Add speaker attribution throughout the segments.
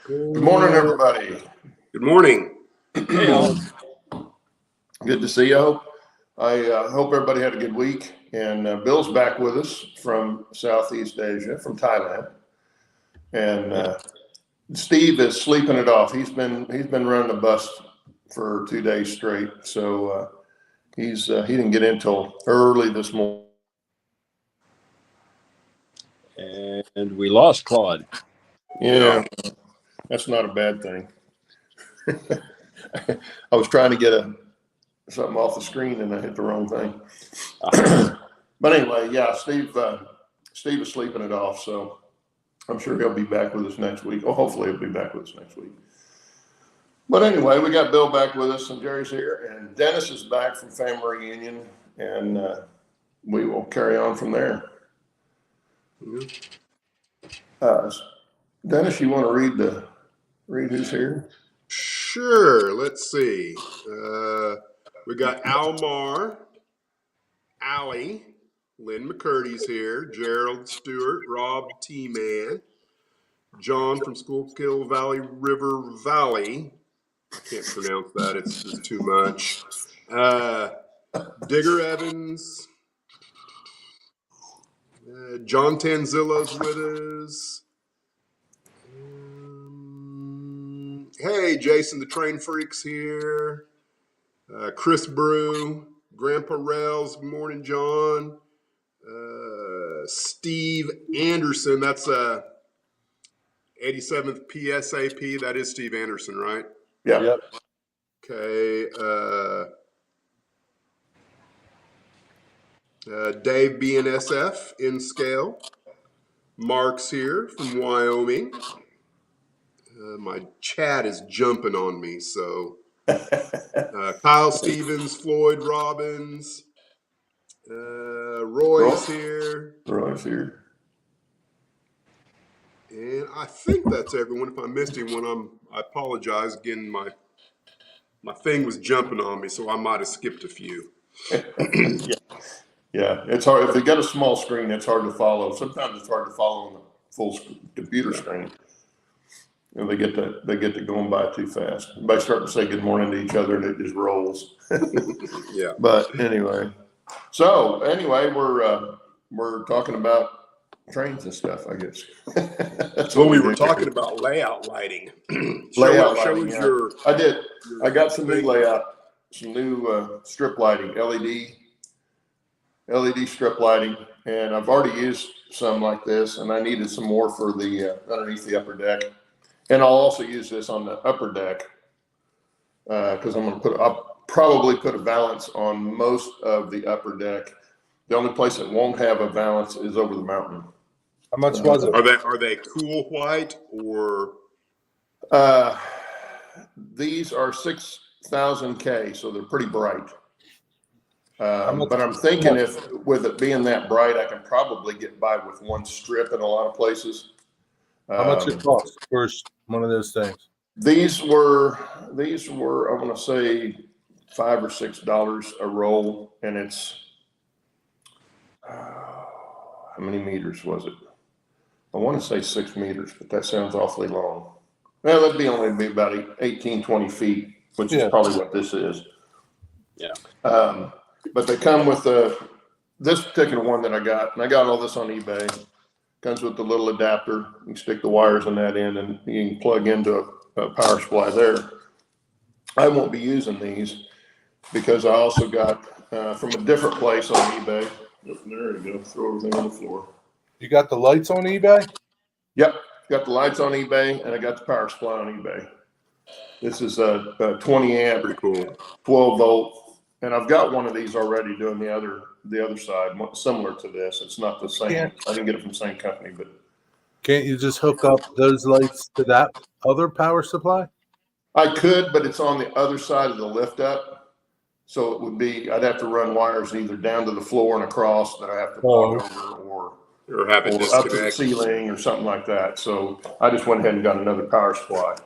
Speaker 1: Good morning, everybody.
Speaker 2: Good morning.
Speaker 1: Good to see you. I hope everybody had a good week. And Bill's back with us from Southeast Asia, from Thailand. And Steve is sleeping it off. He's been running a bus for 2 days straight. So he didn't get in till early this morning.
Speaker 3: And we lost Claude.
Speaker 1: Yeah, that's not a bad thing. I was trying to get something off the screen and I hit the wrong thing. But anyway, yeah, Steve is sleeping it off, so I'm sure he'll be back with us next week. Oh, hopefully he'll be back with us next week. But anyway, we got Bill back with us, and Jerry's here, and Dennis is back from family reunion, and we will carry on from there. Dennis, you want to read who's here?
Speaker 2: Sure. Let's see. We got Almar, Allie, Lynn McCurdy's here, Gerald Stewart, Rob T-Man, John from Schuylkill Valley River Valley. I can't pronounce that. It's just too much. Digger Evans. John Tanzillo's with us. Hey, Jason the Train Freak's here. Chris Brew. Grandpa Rails. Good morning, John. Steve Anderson. That's 87th PSAP. That is Steve Anderson, right?
Speaker 1: Yeah.
Speaker 3: Yep.
Speaker 2: Okay. Dave BNSF in scale. Mark's here from Wyoming. My chat is jumping on me, so Kyle Stevens, Floyd Robbins, Roy's here.
Speaker 1: Roy's here.
Speaker 2: And I think that's everyone. If I missed anyone, I apologize. Again, my thing was jumping on me, so I might have skipped a few.
Speaker 1: Yeah, it's hard. If they got a small screen, it's hard to follow. Sometimes it's hard to follow on the full computer screen. And they get to going by too fast. Everybody start to say good morning to each other, and it just rolls.
Speaker 2: Yeah.
Speaker 1: But anyway, we're talking about trains and stuff, I guess. That's
Speaker 2: what we were talking about layout lighting. Show us your.
Speaker 1: I did. I got some new layout, some new strip lighting, LED strip lighting, and I've already used some like this, and I needed some more for the underneath the upper deck. And I'll also use this on the upper deck because I'll probably put a valance on most of the upper deck. The only place that won't have a valance is over the mountain.
Speaker 3: How much was it?
Speaker 2: Are they cool white or?
Speaker 1: These are 6,000 K, so they're pretty bright. But I'm thinking if with it being that bright, I can probably get by with one strip in a lot of places.
Speaker 3: How much it cost for one of those things?
Speaker 1: These were I want to say $5 or $6 a roll, and it's how many meters was it? I want to say 6 meters, but that sounds awfully long. Well, that'd be about 18, 20 feet, which is probably what this is.
Speaker 3: Yeah.
Speaker 1: But they come with this particular one that I got, and I got all this on eBay. Comes with the little adapter. You can stick the wires in that end, and you can plug into a power supply there. I won't be using these because I also got from a different place on eBay. There you go. Throw everything on the floor.
Speaker 3: You got the lights on eBay?
Speaker 1: Yep. Got the lights on eBay, and I got the power supply on eBay. This is a 20 amp,
Speaker 2: pretty cool,
Speaker 1: 12 volt, and I've got one of these already doing the other side, similar to this. It's not the same. I didn't get it from the same company, but
Speaker 3: can't you just hook up those lights to that other power supply?
Speaker 1: I could, but it's on the other side of the lift up. So it would be, I'd have to run wires either down to the floor and across that I have to plug over
Speaker 2: or have it
Speaker 1: up to the ceiling or something like that. So I just went ahead and got another power supply.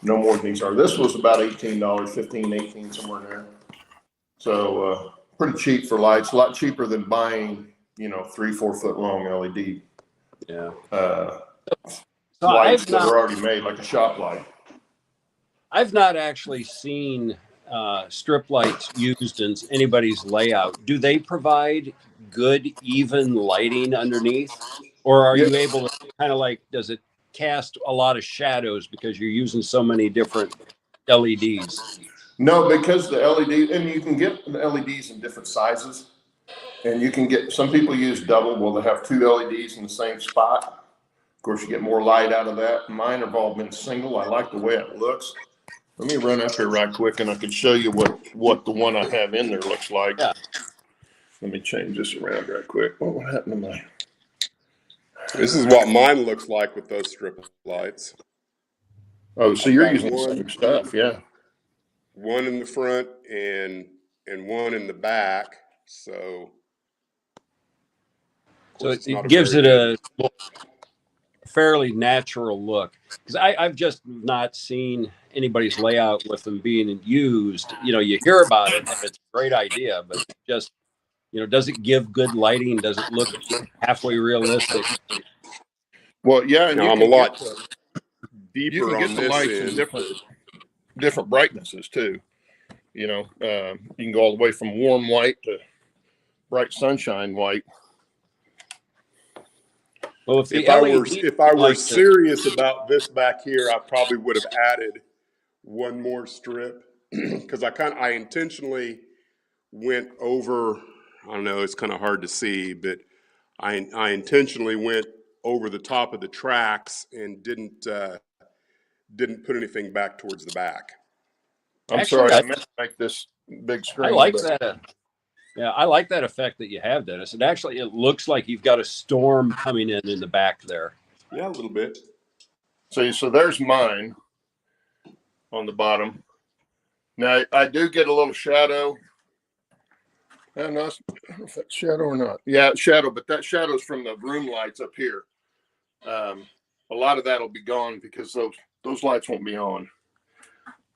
Speaker 1: No more than these are. This was about $18, 15, 18, somewhere in there. So pretty cheap for lights, a lot cheaper than buying, 3-4 foot long LED.
Speaker 3: Yeah.
Speaker 4: So
Speaker 1: lights that are already made, like a shop light.
Speaker 4: I've not actually seen strip lights used in anybody's layout. Do they provide good, even lighting underneath? Or are
Speaker 1: Yeah.
Speaker 4: you able to kind of like, does it cast a lot of shadows because you're using so many different LEDs?
Speaker 1: No, because the LED, and you can get the LEDs in different sizes. And you can get, some people use double, well, they have 2 LEDs in the same spot. Of course, you get more light out of that. Mine have all been single. I like the way it looks. Let me run up here right quick and I can show you what the one I have in there looks like.
Speaker 4: Yeah.
Speaker 1: Let me change this around right quick. What happened to my?
Speaker 2: This is what mine looks like with those strip lights.
Speaker 1: Oh, so
Speaker 2: I've
Speaker 1: you're
Speaker 2: got
Speaker 1: using the same stuff, yeah.
Speaker 2: One in the front and one in the back. So
Speaker 4: It gives it a fairly natural look. Because I've just not seen anybody's layout with them being used. You know, you hear about it and it's a great idea, but just, you know, does it give good lighting? Does it look halfway realistic?
Speaker 1: Well, yeah, and
Speaker 2: I'm a lot deeper
Speaker 1: you can get
Speaker 2: on
Speaker 1: the
Speaker 2: this
Speaker 1: lights
Speaker 2: end.
Speaker 1: in different brightnesses too. You know, you can go all the way from warm white to bright sunshine white.
Speaker 4: Well, if
Speaker 2: I were serious about this back here, I probably would have added one more strip because I intentionally went over. I don't know, it's kind of hard to see, but I intentionally went over the top of the tracks and didn't put anything back towards the back.
Speaker 1: I'm sorry, I meant to make this big screen.
Speaker 4: I like that. Yeah, I like that effect that you have, Dennis. And actually, it looks like you've got a storm coming in the back there.
Speaker 2: Yeah, a little bit.
Speaker 1: So there's mine on the bottom. Now I do get a little shadow. I don't know if that's shadow or not. Yeah, it's shadow, but that shadow's from the room lights up here. A lot of that'll be gone because those lights won't be on.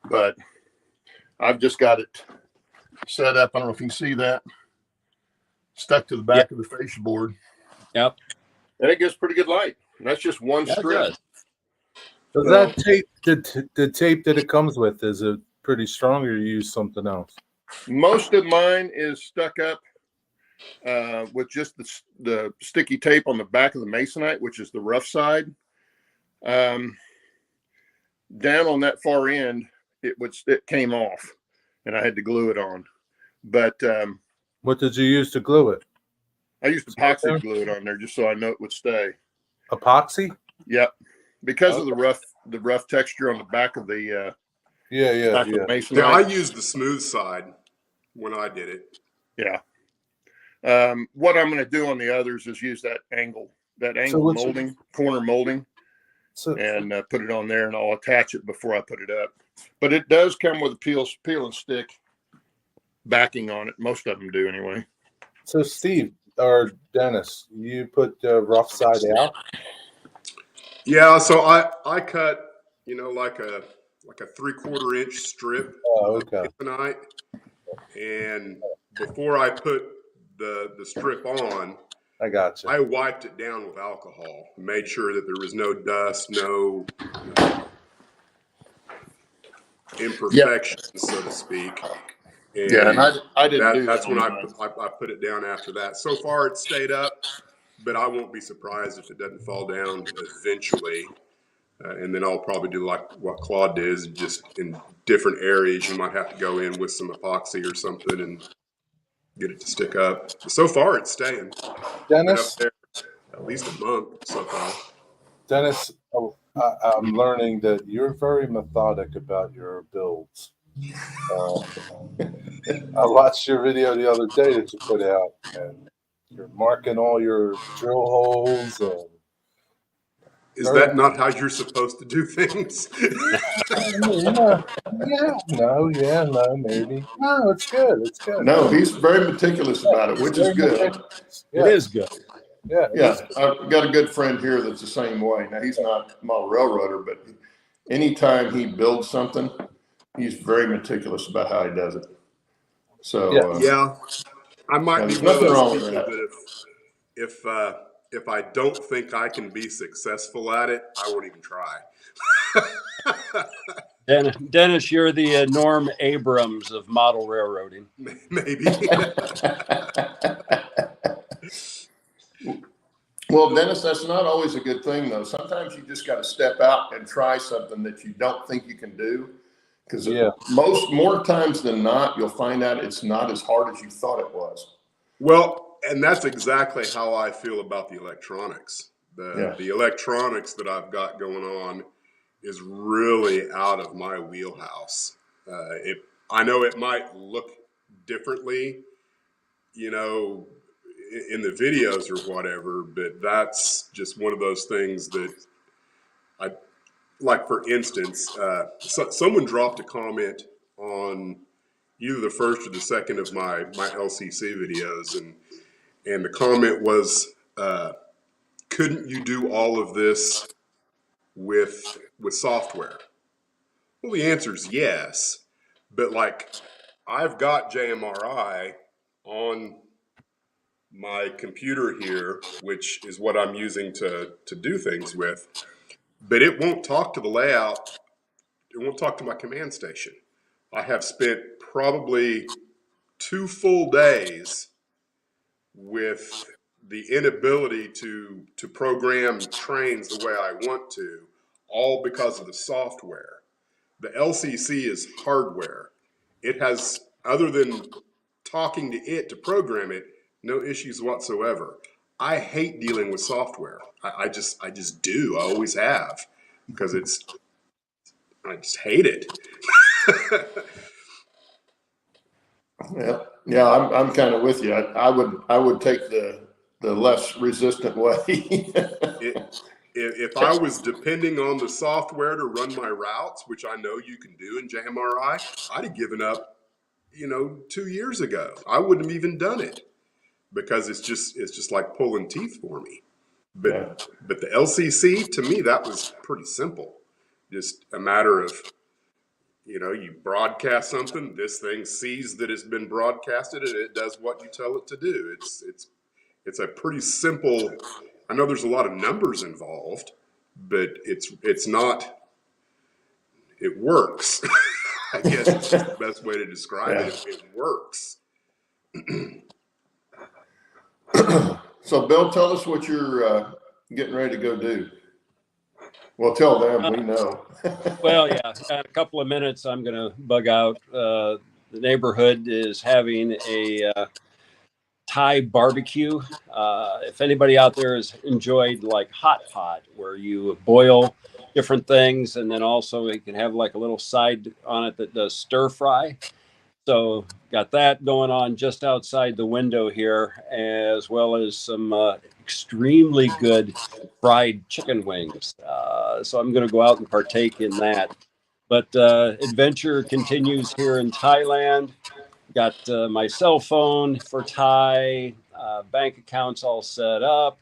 Speaker 1: But I've just got it set up. I don't know if you can see that. Stuck to the back of the fascia board.
Speaker 4: Yep.
Speaker 1: And it gives pretty good light. And that's just one strip.
Speaker 3: So that tape, the tape that it comes with, is it pretty strong or you use something else?
Speaker 1: Most of mine is stuck up with just the sticky tape on the back of the masonite, which is the rough side. Down on that far end, it came off, and I had to glue it on. But
Speaker 3: what did you use to glue it?
Speaker 1: I used epoxy to glue it on there just so I know it would stay.
Speaker 3: Epoxy?
Speaker 1: Yep, because of the rough texture on the back of the back of the masonite.
Speaker 2: Yeah, I used the smooth side when I did it.
Speaker 1: Yeah. What I'm going to do on the others is use that angle molding, corner molding, and put it on there, and I'll attach it before I put it up. But it does come with a peel and stick backing on it. Most of them do anyway.
Speaker 3: So Steve or Dennis, you put the rough side out?
Speaker 2: Yeah, so I cut, like a 3/4 inch strip of masonite, and before I put the strip on,
Speaker 3: I got you.
Speaker 2: I wiped it down with alcohol, made sure that there was no dust, no imperfections, so to speak. And
Speaker 1: and I didn't do that.
Speaker 2: That's when I put it down after that. So far, it stayed up, but I won't be surprised if it doesn't fall down eventually. And then I'll probably do like what Claude does, just in different areas. You might have to go in with some epoxy or something and get it to stick up. So far, it's staying.
Speaker 3: Dennis,
Speaker 2: Been up there at least a month so far.
Speaker 3: Dennis, I'm learning that you're very methodic about your builds. I watched your video the other day that you put out, and you're marking all your drill holes.
Speaker 2: Is that not how you're supposed to do things?
Speaker 3: Maybe. No, it's good. It's good.
Speaker 1: No, he's very meticulous about it, which is good.
Speaker 3: Yeah.
Speaker 4: It is good.
Speaker 1: Yeah, I've got a good friend here that's the same way. Now, he's not a model railroader, but anytime he builds something, he's very meticulous about how he does it. So
Speaker 2: yeah, I might be one of those people that if I don't think I can be successful at it, I won't even try.
Speaker 4: Dennis, you're the Norm Abrams of model railroading.
Speaker 2: Maybe.
Speaker 1: Well, Dennis, that's not always a good thing, though. Sometimes you just got to step out and try something that you don't think you can do. Because more times than not, you'll find out it's not as hard as you thought it was.
Speaker 2: Well, and that's exactly how I feel about the electronics. The electronics that I've got going on is really out of my wheelhouse. I know it might look differently, you know, in the videos or whatever, but that's just one of those things that I like. For instance, someone dropped a comment on either the first or the second of my LCC videos, and the comment was, couldn't you do all of this with software? Well, the answer is yes, but like, I've got JMRI on my computer here, which is what I'm using to do things with, but it won't talk to the layout. It won't talk to my command station. I have spent probably 2 full days with the inability to program trains the way I want to, all because of the software. The LCC is hardware. It has, other than talking to it to program it, no issues whatsoever. I hate dealing with software. I just do. I always have, because I just hate it.
Speaker 1: Yeah, I'm kind of with you. I would take the less resistant way.
Speaker 2: If I was depending on the software to run my routes, which I know you can do in JMRI, I'd have given up, 2 years ago. I wouldn't have even done it, because it's just like pulling teeth for me. But the LCC, to me, that was pretty simple. Just a matter of, you broadcast something, this thing sees that it's been broadcasted, and it does what you tell it to do. It's a pretty simple. I know there's a lot of numbers involved, but it's not. It works. I guess it's just the best way to describe it. It works.
Speaker 1: So, Bill, tell us what you're getting ready to go do. Well, tell them, we know.
Speaker 4: Well, yeah, in a couple of minutes, I'm going to bug out. The neighborhood is having a Thai barbecue. If anybody out there has enjoyed like hot pot, where you boil different things, and then also you can have like a little side on it that does stir fry. So got that going on just outside the window here, as well as some extremely good fried chicken wings. So I'm going to go out and partake in that. But adventure continues here in Thailand. Got my cell phone for Thai, bank accounts all set up.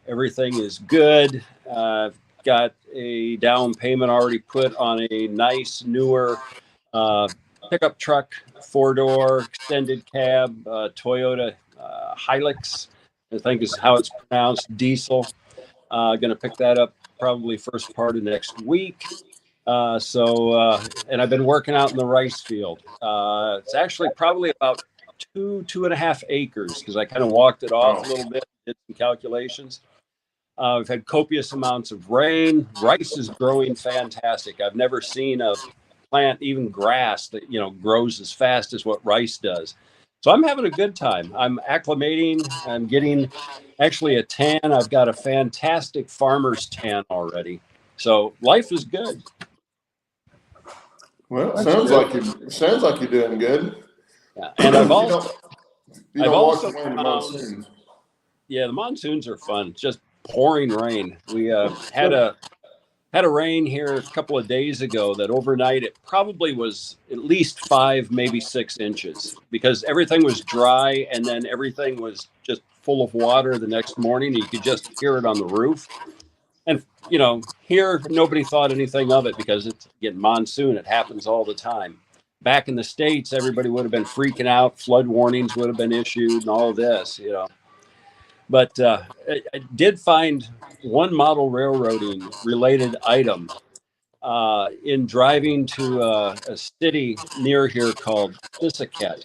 Speaker 4: Everything is good. Got a down payment already put on a nice newer pickup truck, 4-door extended cab, Toyota Hilux, I think is how it's pronounced, diesel. Going to pick that up probably first part of next week. And I've been working out in the rice field. It's actually probably about 2.5 acres, because I kind of walked it off a little bit, did some calculations. We've had copious amounts of rain. Rice is growing fantastic. I've never seen a plant, even grass, that grows as fast as what rice does. So I'm having a good time. I'm acclimating. I'm getting actually a tan. I've got a fantastic farmer's tan already. So life is good.
Speaker 1: Well, sounds like you're doing good.
Speaker 4: Yeah. And I've also
Speaker 1: monsoons.
Speaker 4: Yeah, the monsoons are fun. Just pouring rain. We had a rain here a couple of days ago that overnight it probably was at least 5, maybe 6 inches, because everything was dry, and then everything was just full of water the next morning. You could just hear it on the roof. And, here nobody thought anything of it, because it's getting monsoon. It happens all the time. Back in the States, everybody would have been freaking out. Flood warnings would have been issued and all of this, But I did find one model railroading related item in driving to a city near here called Sisaket.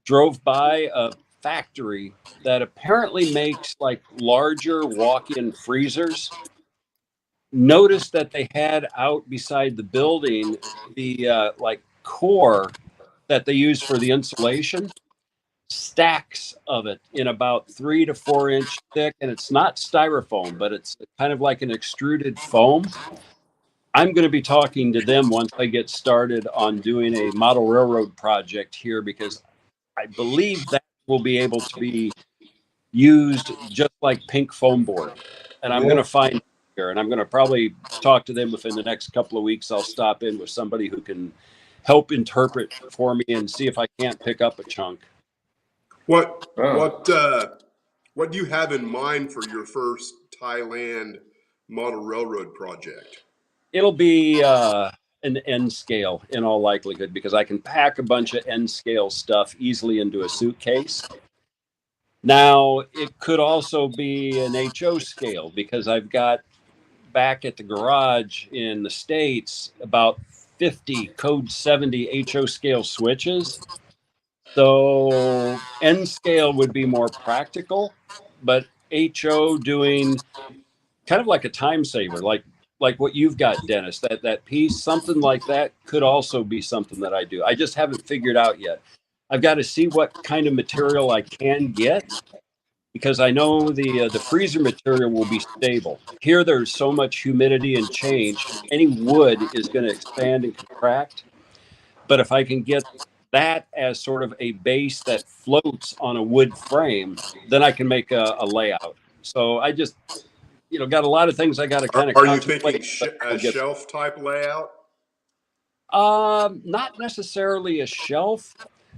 Speaker 4: Drove by a factory that apparently makes like larger walk-in freezers. Noticed that they had out beside the building the like core that they use for the insulation, stacks of it in about 3 to 4 inch thick, and it's not styrofoam, but it's kind of like an extruded foam. I'm going to be talking to them once I get started on doing a model railroad project here, because I believe that will be able to be used just like pink foam board. And I'm
Speaker 3: Yeah.
Speaker 4: going to find here, and I'm going to probably talk to them within the next couple of weeks. I'll stop in with somebody who can help interpret for me and see if I can't pick up a chunk.
Speaker 2: What
Speaker 1: Oh.
Speaker 2: what do you have in mind for your first Thailand model railroad project?
Speaker 4: It'll be an N scale in all likelihood, because I can pack a bunch of N scale stuff easily into a suitcase. Now, it could also be an HO scale, because I've got back at the garage in the States about 50 code 70 HO scale switches. So N scale would be more practical, but HO doing kind of like a time saver, like what you've got, Dennis, that piece, something like that could also be something that I do. I just haven't figured out yet. I've got to see what kind of material I can get, because I know the freezer material will be stable. Here, there's so much humidity and change. Any wood is going to expand and contract. But if I can get that as sort of a base that floats on a wood frame, then I can make a layout. So I just, got a lot of things I got to kind of
Speaker 2: Are you thinking
Speaker 4: contemplate. But
Speaker 2: a
Speaker 4: we'll get
Speaker 2: shelf type layout?
Speaker 4: not necessarily a shelf.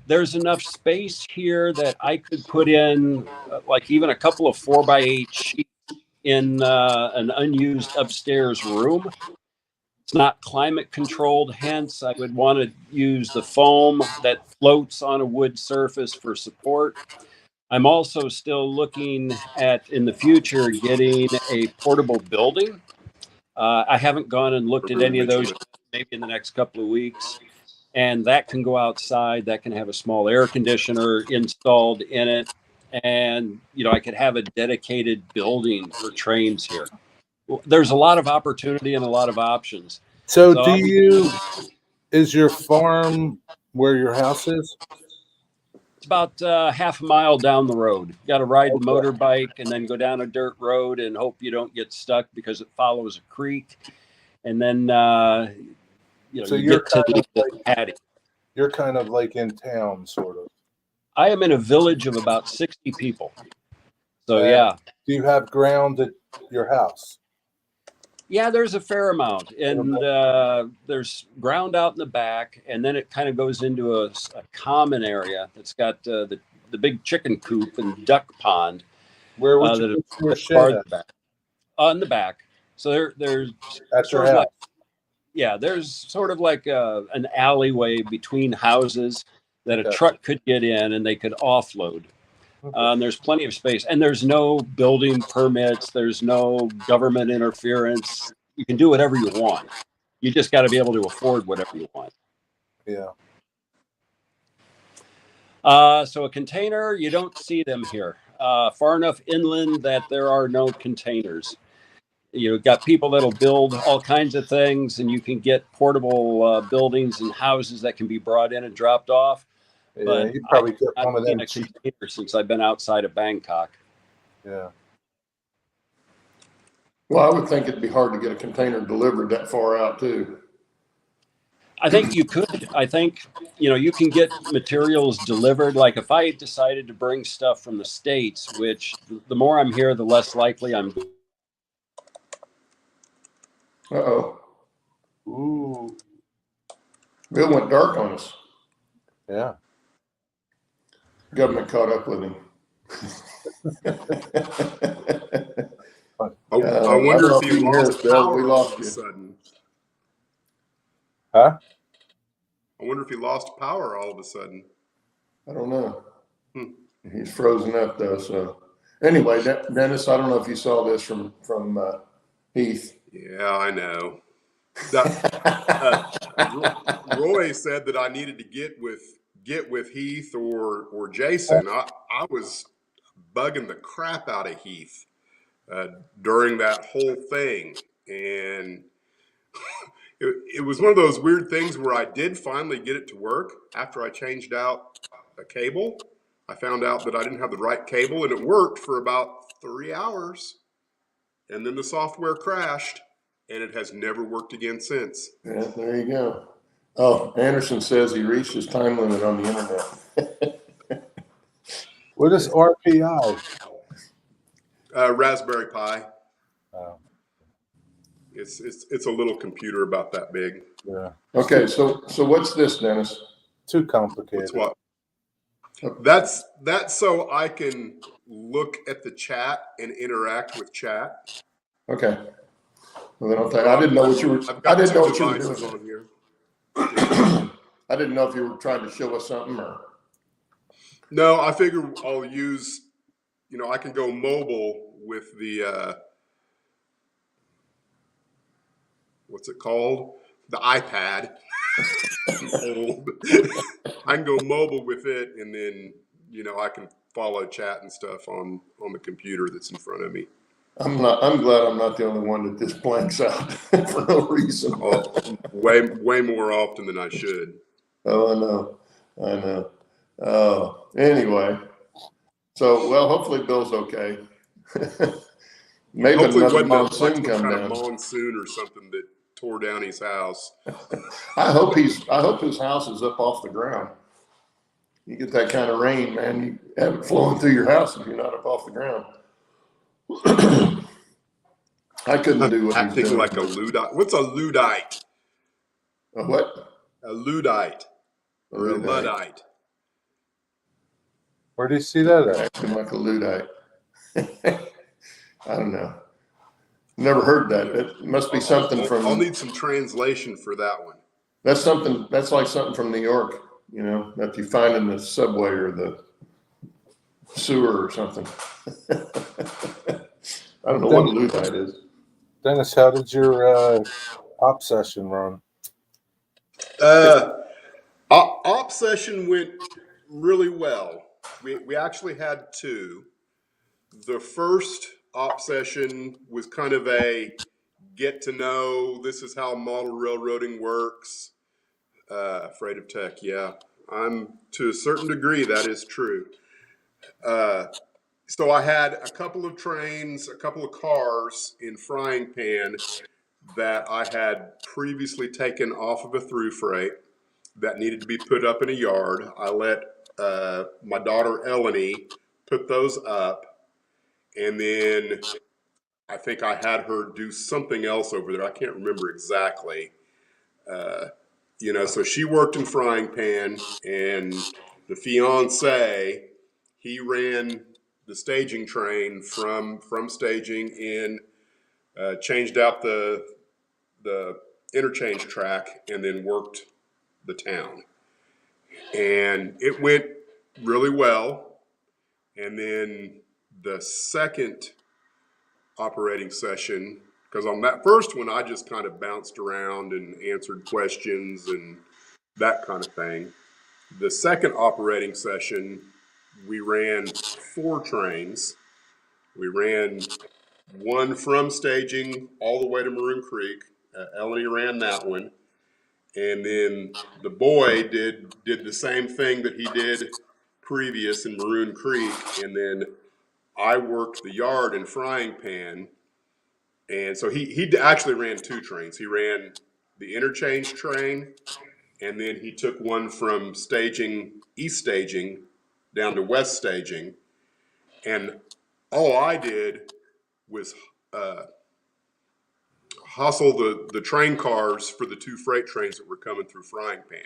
Speaker 4: There's enough space here that I could put in like even a couple of 4x8 sheets in an unused upstairs room. It's not climate controlled, hence I would want to use the foam that floats on a wood surface for support. I'm also still looking at, in the future, getting a portable building. I haven't gone and looked at any of those, maybe in the next couple of weeks. And that can go outside. That can have a small air conditioner installed in it. And, I could have a dedicated building for trains here. There's a lot of opportunity and a lot of options.
Speaker 3: So,
Speaker 4: So
Speaker 3: is your farm where your house is?
Speaker 4: it's about half a mile down the road. Got to ride the
Speaker 3: Okay.
Speaker 4: motorbike and then go down a dirt road and hope you don't get stuck because it follows a creek. And then,
Speaker 3: So
Speaker 4: you
Speaker 3: you're
Speaker 4: get to
Speaker 3: kind of
Speaker 4: the
Speaker 3: like,
Speaker 4: paddy.
Speaker 3: you're kind of like in town, sort of.
Speaker 4: I am in a village of about 60 people. So,
Speaker 3: And
Speaker 4: yeah.
Speaker 3: do you have ground at your house?
Speaker 4: Yeah, there's a fair amount. And there's ground out in the back. And then it kind of goes into a common area that's got the big chicken coop and duck pond.
Speaker 3: Where would
Speaker 4: That
Speaker 3: you
Speaker 4: is
Speaker 3: put your
Speaker 4: far
Speaker 3: shed at?
Speaker 4: back. In the back. So there's
Speaker 3: At your
Speaker 4: sort of
Speaker 3: house?
Speaker 4: there's sort of like an alleyway between houses that a
Speaker 3: Okay.
Speaker 4: truck could get in and they could offload.
Speaker 3: Okay.
Speaker 4: There's plenty of space, and there's no building permits. There's no government interference. You can do whatever you want. You just got to be able to afford whatever you want.
Speaker 3: Yeah.
Speaker 4: So a container, you don't see them here. Far enough inland that there are no containers. You've got people that'll build all kinds of things, and you can get portable buildings and houses that can be brought in and dropped off.
Speaker 3: Yeah,
Speaker 4: But
Speaker 3: you
Speaker 4: I
Speaker 3: probably
Speaker 4: have
Speaker 3: get
Speaker 4: not
Speaker 3: one of
Speaker 4: seen
Speaker 3: them
Speaker 4: a
Speaker 3: cheap.
Speaker 4: container since I've been outside of Bangkok.
Speaker 3: Yeah.
Speaker 1: Well, I would think it'd be hard to get a container delivered that far out too.
Speaker 4: I think you could. I think, you can get materials delivered. Like if I decided to bring stuff from the States, which the more I'm here, the less likely I'm.
Speaker 1: Uh-oh.
Speaker 3: Ooh.
Speaker 1: Bill went dark on us.
Speaker 3: Yeah.
Speaker 1: Government caught up with him.
Speaker 2: I wonder if you
Speaker 1: hear
Speaker 2: lost
Speaker 1: us, Bill.
Speaker 2: power
Speaker 1: We
Speaker 2: all
Speaker 1: lost
Speaker 2: of a
Speaker 1: you.
Speaker 2: sudden.
Speaker 3: Huh?
Speaker 2: I wonder if you lost power all of a sudden.
Speaker 1: I don't know. He's frozen up though, so Anyway, Dennis, I don't know if you saw this from Heath.
Speaker 2: Yeah, I know. Roy said that I needed to get with Heath or Jason. I was bugging the crap out of Heath during that whole thing, and it was one of those weird things where I did finally get it to work after I changed out a cable. I found out that I didn't have the right cable, and it worked for about 3 hours, and then the software crashed, and it has never worked again since.
Speaker 1: Yeah, there you go. Oh, Anderson says he reached his time limit on the internet.
Speaker 3: What is RPI?
Speaker 2: Raspberry Pi.
Speaker 3: Oh,
Speaker 2: It's a little computer about that big.
Speaker 3: yeah.
Speaker 1: Okay, so what's this, Dennis?
Speaker 3: Too complicated.
Speaker 2: What's what? That's so I can look at the chat and interact with chat.
Speaker 1: Okay. Well, then I'll tell you. I didn't know what you were.
Speaker 2: I've
Speaker 1: I
Speaker 2: got
Speaker 1: didn't know
Speaker 2: two
Speaker 1: what you were
Speaker 2: devices
Speaker 1: doing.
Speaker 2: on here.
Speaker 1: I didn't know if you were trying to show us something or.
Speaker 2: No, I figure I'll use. I can go mobile with the what's it called? The iPad. I'm old. I can go mobile with it, and then I can follow chat and stuff on the computer that's in front of me.
Speaker 1: I'm glad I'm not the only one that just blanks out for no reason.
Speaker 2: Oh, way more often than I should.
Speaker 1: Oh, I know. Oh, anyway. So, well, hopefully Bill's okay. Maybe
Speaker 2: Hopefully,
Speaker 1: another
Speaker 2: it wasn't
Speaker 1: monsoon
Speaker 2: some
Speaker 1: come
Speaker 2: kind
Speaker 1: down.
Speaker 2: of monsoon or something that tore down his house.
Speaker 1: I hope his house is up off the ground. You get that kind of rain, man, you have it flowing through your house if you're not up off the ground. I couldn't do what he's
Speaker 2: Acting
Speaker 1: doing.
Speaker 2: like a Luddite. What's a Luddite?
Speaker 1: A what?
Speaker 2: A Luddite or a Luddite?
Speaker 3: Where do you see that at?
Speaker 1: Acting like a Luddite. I don't know. Never heard that. It must be something from.
Speaker 2: I'll need some translation for that one.
Speaker 1: That's something. That's like something from New York. That you find in the subway or the sewer or something. I don't know what a Luddite is.
Speaker 3: Dennis, how did your op session run?
Speaker 2: Op session went really well. We actually had two. The first op session was kind of a get to know, this is how model railroading works. Afraid of tech, yeah. I'm to a certain degree, that is true. So I had a couple of trains, a couple of cars in frying pan that I had previously taken off of a through freight that needed to be put up in a yard. I let my daughter Eleni put those up, and then I think I had her do something else over there. I can't remember exactly. So she worked in frying pan, and the fiance, he ran the staging train from staging in, changed out the interchange track, and then worked the town. And it went really well. And then the second operating session, because on that first one, I just kind of bounced around and answered questions and that kind of thing. The second operating session, we ran 4 trains. We ran one from staging all the way to Maroon Creek. Eleni ran that one. And then the boy did the same thing that he did previous in Maroon Creek. And then I worked the yard in frying pan. And so he actually ran 2 trains. He ran the interchange train, and then he took one from staging, east staging, down to west staging. And all I did was hustle the train cars for the 2 freight trains that were coming through frying pan.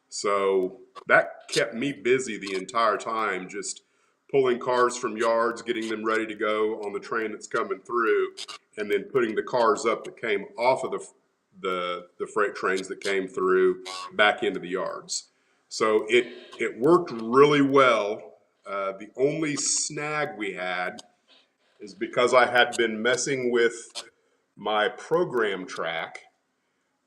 Speaker 2: So that kept me busy the entire time, just pulling cars from yards, getting them ready to go on the train that's coming through, and then putting the cars up that came off of the freight trains that came through back into the yards. So it worked really well The only snag we had is because I had been messing with my program track.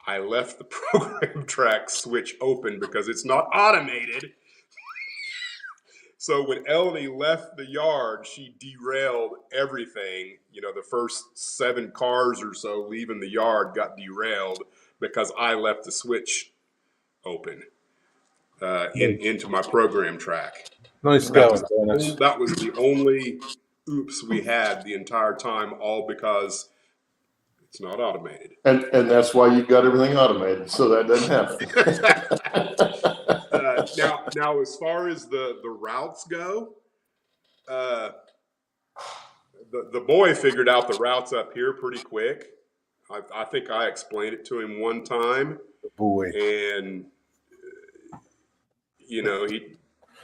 Speaker 2: I left the program track switch open because it's not automated. So when Elodie left the yard, she derailed everything. You know, the first 7 cars or so leaving the yard got derailed because I left the switch open into my program track.
Speaker 3: Nice
Speaker 2: That
Speaker 3: going,
Speaker 2: was,
Speaker 3: Dennis.
Speaker 2: that was the only oops we had the entire time, all because it's not automated.
Speaker 1: And that's why you got everything automated, so that doesn't happen.
Speaker 2: Now, as far as the routes go, the boy figured out the routes up here pretty quick. I think I explained it to him one time,
Speaker 3: Boy.
Speaker 2: and you know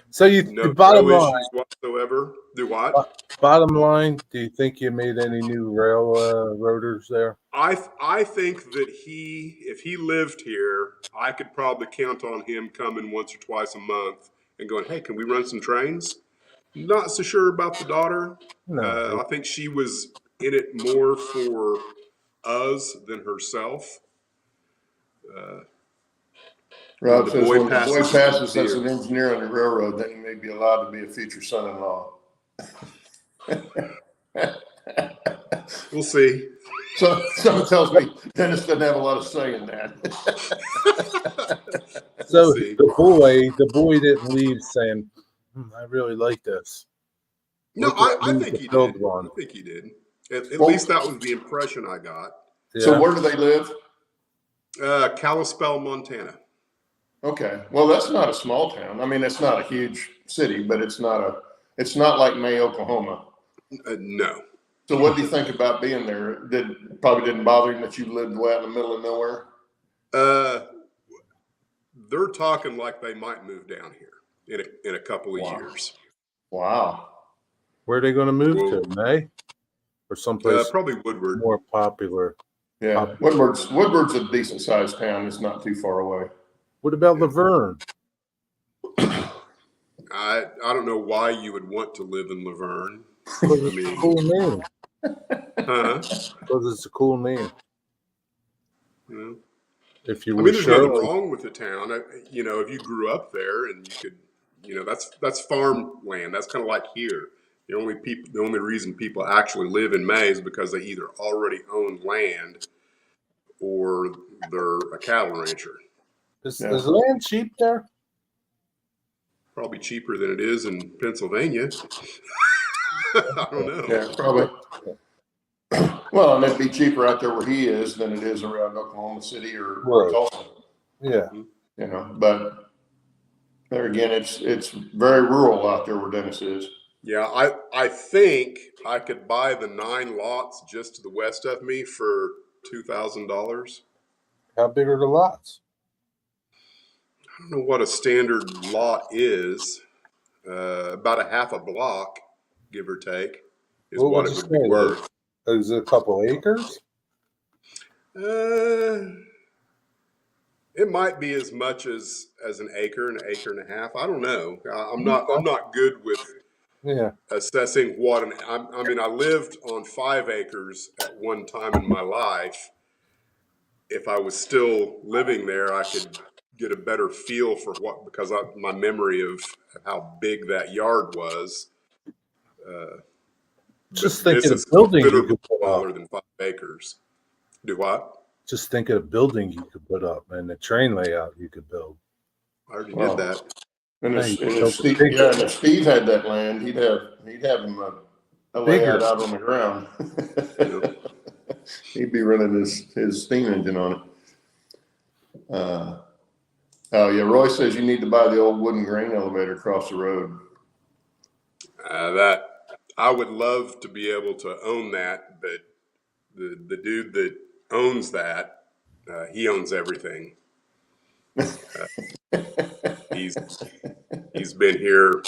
Speaker 3: So you bottom
Speaker 2: no
Speaker 3: line,
Speaker 2: issues whatsoever. Do what?
Speaker 3: bottom line, do you think you made any new rail rotors there?
Speaker 2: I think that if he lived here, I could probably count on him coming once or twice a month and going, hey, can we run some trains? Not so sure about the daughter.
Speaker 3: No.
Speaker 2: I think she was in it more for us than herself.
Speaker 1: Rob
Speaker 2: the
Speaker 1: says
Speaker 2: boy
Speaker 1: when the boy
Speaker 2: passes
Speaker 1: passes
Speaker 2: the
Speaker 1: as
Speaker 2: deer.
Speaker 1: an engineer on the railroad, then he may be allowed to be a future son-in-law.
Speaker 2: We'll see.
Speaker 1: So someone tells me Dennis doesn't have a lot of say in that.
Speaker 3: So
Speaker 2: We'll see.
Speaker 3: the boy didn't leave saying, I really like this.
Speaker 2: No,
Speaker 3: Look what
Speaker 2: I
Speaker 3: we
Speaker 2: think he
Speaker 3: built
Speaker 2: did.
Speaker 3: one.
Speaker 2: I think he did. At least that was the impression I got.
Speaker 3: Yeah.
Speaker 1: So where do they live?
Speaker 2: Kalispell, Montana.
Speaker 1: Okay. Well, that's not a small town. I mean, it's not a huge city, but it's not like May, Oklahoma.
Speaker 2: No.
Speaker 1: So what do you think about being there? Probably didn't bother him that you lived way out in the middle of nowhere?
Speaker 2: They're talking like they might move down here in a couple of years.
Speaker 1: Wow.
Speaker 3: Where are they going to move to? May? Or someplace
Speaker 2: Probably Woodward.
Speaker 3: more popular?
Speaker 1: Yeah. Woodward's a decent sized town. It's not too far away.
Speaker 3: What about Laverne?
Speaker 2: I don't know why you would want to live in Laverne.
Speaker 3: Because it's a cool name.
Speaker 2: Huh?
Speaker 3: Because it's a cool name.
Speaker 2: You know?
Speaker 3: If you
Speaker 2: I
Speaker 3: were
Speaker 2: mean, there's nothing
Speaker 3: Shirley,
Speaker 2: wrong with the town. You know, if you grew up there and you could, you know, that's farmland. That's kind of like here. The only reason people actually live in May is because they either already own land or they're a cattle rancher.
Speaker 3: is land cheap there?
Speaker 2: Probably cheaper than it is in Pennsylvania. I don't know.
Speaker 1: Yeah, probably. Well, and it'd be cheaper out there where he is than it is around Oklahoma City or Tulsa.
Speaker 3: Yeah.
Speaker 1: You know, but there again, it's very rural out there where Dennis is.
Speaker 2: Yeah, I think I could buy the 9 lots just to the west of me for $2,000.
Speaker 3: How big are the lots?
Speaker 2: I don't know what a standard lot is. About a half a block, give or take, is what it would be worth.
Speaker 3: Is it a couple acres?
Speaker 2: It might be as much as an acre and a half. I don't know. I'm not good with assessing what I mean, I lived on 5 acres at one time in my life. If I was still living there, I could get a better feel for because my memory of how big that yard was.
Speaker 3: Just think of a building you could put up.
Speaker 2: Smaller than 5 acres. Do what?
Speaker 3: Just think of a building you could put up and the train layout you could build.
Speaker 2: I already did that.
Speaker 1: And if Steve had that land, he'd have him a layout out on the ground. He'd be running his steam engine on it. Oh yeah, Roy says you need to buy the old wooden grain elevator across the road.
Speaker 2: That I would love to be able to own that, but the dude that owns that, he owns everything. He's been here,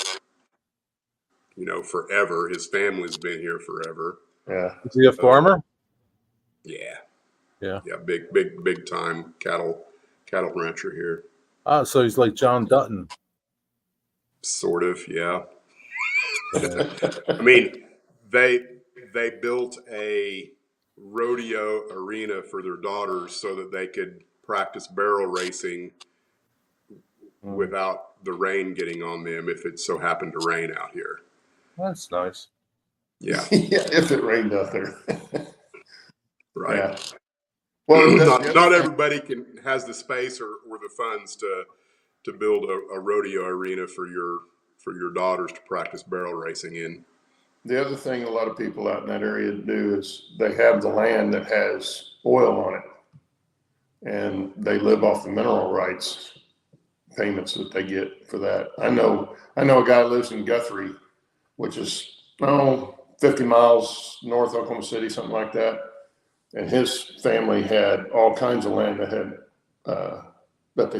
Speaker 2: you know, forever. His family's been here forever.
Speaker 1: Yeah.
Speaker 3: Is he a farmer?
Speaker 2: Yeah.
Speaker 3: Yeah.
Speaker 2: Yeah. Big time cattle rancher here.
Speaker 3: Oh, so he's like John Dutton.
Speaker 2: Sort of. Yeah. I mean, they built a rodeo arena for their daughters so that they could practice barrel racing without the rain getting on them if it so happened to rain out here.
Speaker 3: That's nice.
Speaker 2: Yeah,
Speaker 1: Yeah, if it rained out there.
Speaker 2: right.
Speaker 1: Yeah. Well,
Speaker 2: not everybody has the space or the funds to build a rodeo arena for your daughters to practice barrel racing in.
Speaker 1: the other thing a lot of people out in that area do is they have the land that has oil on it, and they live off the mineral rights payments that they get for that. I know a guy lives in Guthrie, which is 50 miles north of Oklahoma City, something like that. And his family had all kinds of land that had that they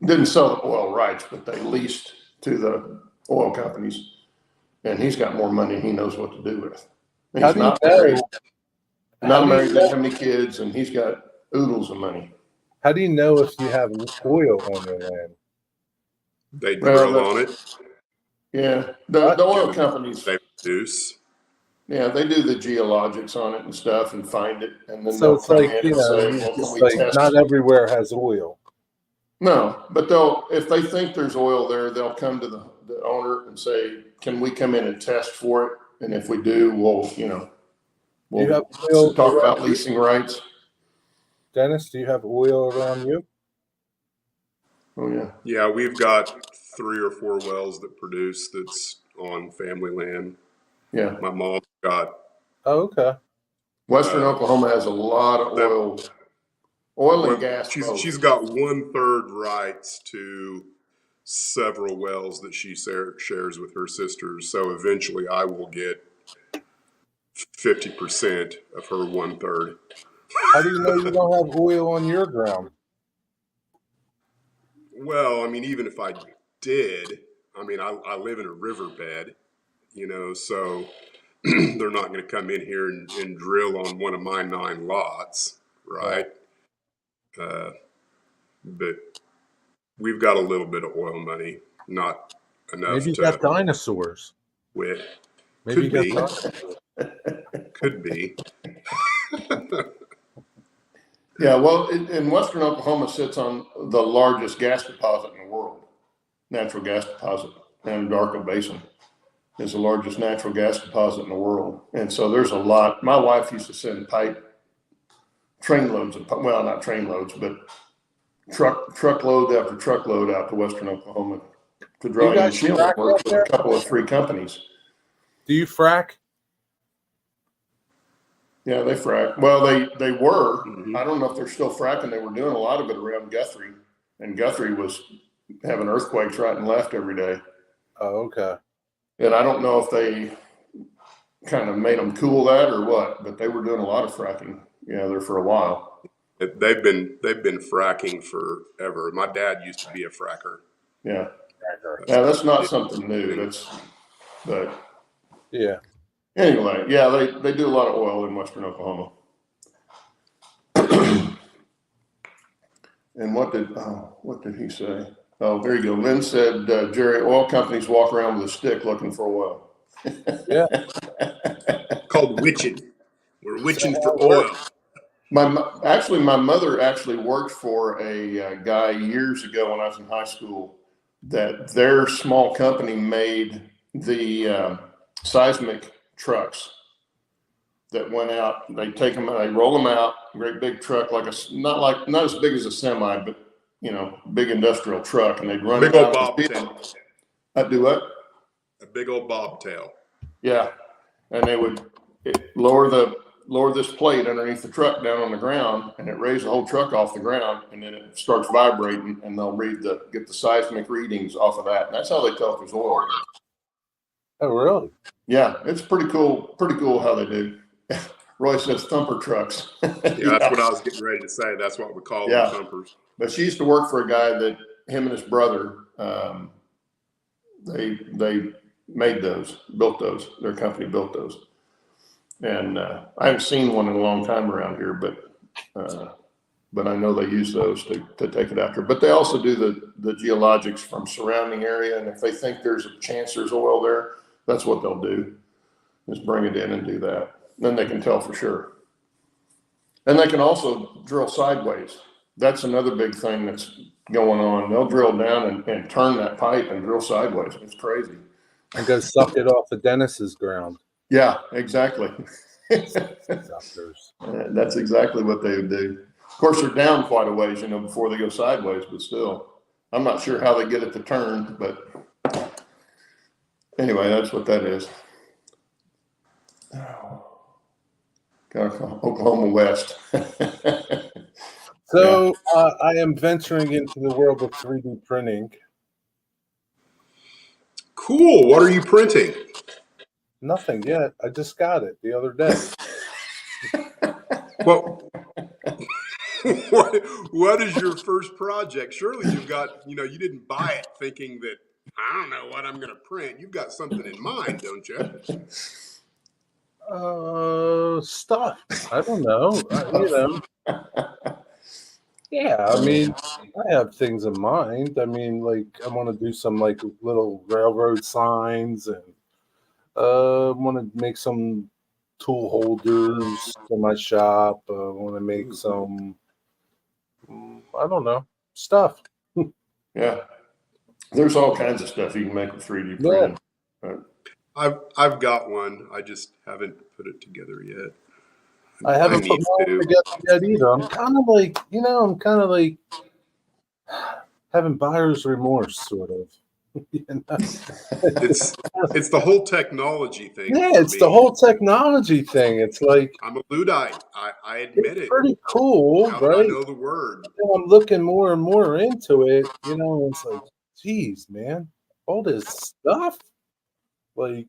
Speaker 1: didn't sell the oil rights, but they leased to the oil companies. And he's got more money than he knows what to do with. And he's not married, doesn't have any kids, and he's got oodles of money.
Speaker 3: How do you know if you have oil on your land?
Speaker 2: They drill on it.
Speaker 1: Yeah, the oil companies.
Speaker 2: They produce.
Speaker 1: Yeah, they do the geologics on it and stuff and find it, and then
Speaker 3: So
Speaker 1: they'll
Speaker 3: it's
Speaker 1: come
Speaker 3: like,
Speaker 1: in and say, "Well, can we test
Speaker 3: not
Speaker 1: it?"
Speaker 3: everywhere has oil.
Speaker 1: No, but if they think there's oil there, they'll come to the owner and say, "Can we come in and test for it? And if we do, we'll talk about leasing rights."
Speaker 3: Dennis, do you have oil around you?
Speaker 1: Oh yeah.
Speaker 2: Yeah, we've got 3 or 4 wells that produce that's on family land.
Speaker 1: Yeah.
Speaker 2: My mom's got.
Speaker 3: Oh, okay.
Speaker 1: Western Oklahoma has a lot of oil and gas.
Speaker 2: She's got 1/3 rights to several wells that she shares with her sisters. So eventually I will get 50% of her 1/3.
Speaker 3: How do you know you don't have oil on your ground?
Speaker 2: Well, I mean, even if I did, I mean, I live in a riverbed, so they're not going to come in here and drill on one of my 9 lots, right? But we've got a little bit of oil money, not enough.
Speaker 3: Maybe you got dinosaurs.
Speaker 2: With
Speaker 3: Maybe
Speaker 2: could
Speaker 3: you
Speaker 2: be,
Speaker 3: got
Speaker 2: could be.
Speaker 1: Yeah, well, in Western Oklahoma sits on the largest gas deposit in the world, natural gas deposit. Anadarko Basin is the largest natural gas deposit in the world. And so there's a lot. My wife used to send trainloads of, well, not trainloads, but truckload after truckload out to Western Oklahoma to draw in shale work with a couple of 3 companies.
Speaker 3: Do you frack?
Speaker 1: Yeah, they frack. Well, they were.
Speaker 2: Mm-hmm.
Speaker 1: I don't know if they're still fracking. They were doing a lot of it around Guthrie, and Guthrie was having earthquakes right and left every day.
Speaker 3: Oh, okay.
Speaker 1: And I don't know if they kind of made them cool that or what, but they were doing a lot of fracking. There for a while.
Speaker 2: They've been fracking forever. My dad used to be a fracker.
Speaker 1: Yeah. Yeah, that's not something new. But
Speaker 3: yeah.
Speaker 1: Anyway, yeah, they do a lot of oil in Western Oklahoma. And what did he say? Oh, there you go. Lynn said, Jerry, oil companies walk around with a stick looking for oil.
Speaker 3: Yeah.
Speaker 2: Called witching. We're witching for oil.
Speaker 1: My mother actually worked for a guy years ago when I was in high school that their small company made the seismic trucks that went out. They take them, they roll them out, great big truck, not as big as a semi, but big industrial truck, and they'd run
Speaker 2: big
Speaker 1: it
Speaker 2: old
Speaker 1: out.
Speaker 2: bobtail.
Speaker 1: I'd do what?
Speaker 2: A big old bobtail.
Speaker 1: Yeah, and they would lower this plate underneath the truck down on the ground, and it raised the whole truck off the ground, and then it starts vibrating, and they'll get the seismic readings off of that. And that's how they tell if there's oil.
Speaker 3: Oh, really?
Speaker 1: Yeah, it's pretty cool how they do. Roy says thumper trucks.
Speaker 2: Yeah, that's what I was getting ready to say. That's what we call them, thumpers.
Speaker 1: But she used to work for a guy that him and his brother, they made those, built those. Their company built those. And I haven't seen one in a long time around here, but I know they use those to take it after. But they also do the geologics from surrounding area, and if they think there's a chance there's oil there, That's what they'll do, is bring it in and do that. Then they can tell for sure. And they can also drill sideways. That's another big thing that's going on. They'll drill down and turn that pipe and drill sideways. It's crazy.
Speaker 3: And go suck it off of Dennis's ground.
Speaker 1: Yeah, exactly.
Speaker 3: Suckers.
Speaker 1: That's exactly what they would do. Of course, they're down quite a ways, before they go sideways, but still. I'm not sure how they get it to turn, but anyway, that's what that is. Oklahoma West.
Speaker 3: So I am venturing into the world of 3D printing.
Speaker 2: Cool. What are you printing?
Speaker 3: Nothing yet. I just got it the other day.
Speaker 2: What, what is your first project? Surely you've got, you didn't buy it thinking that, I don't know what I'm going to print. You've got something in mind, don't you?
Speaker 3: Stuff. I don't know. Yeah, I mean, I have things in mind. I mean, like, I want to do some like little railroad signs, and want to make some tool holders for my shop. Want to make some, I don't know, stuff.
Speaker 1: Yeah. There's all kinds of stuff you can make with 3D printing.
Speaker 3: Yeah.
Speaker 2: I've got one. I just haven't put it together yet.
Speaker 3: I haven't put mine together yet either. I'm kind of like, having buyer's remorse, sort of.
Speaker 2: It's the whole technology thing.
Speaker 3: Yeah, it's the whole technology thing. It's like,
Speaker 2: I'm a Luddite. I admit
Speaker 3: it's
Speaker 2: it.
Speaker 3: pretty cool,
Speaker 2: Now
Speaker 3: right?
Speaker 2: that I know the word.
Speaker 3: I'm looking more and more into it. It's like, geez, man, all this stuff. Like,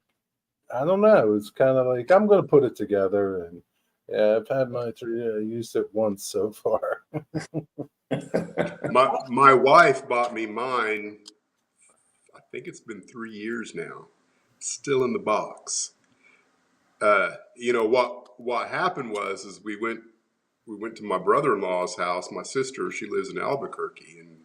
Speaker 3: I don't know. It's kind of like, I'm going to put it together, and yeah, I've had my 3D. I used it once so far.
Speaker 2: My wife bought me mine. I think it's been 3 years now. Still in the box. What happened is we went to my brother-in-law's house. My sister, she lives in Albuquerque, and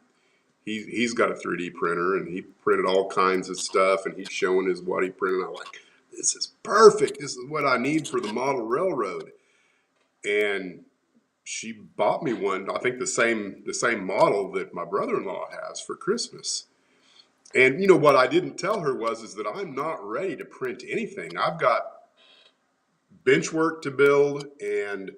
Speaker 2: he's got a 3D printer, and he printed all kinds of stuff, and he's showing us what he printed. I'm like, this is perfect. This is what I need for the model railroad. And she bought me one, I think the same model that my brother-in-law has for Christmas. And what I didn't tell her is that I'm not ready to print anything. I've got bench work to build and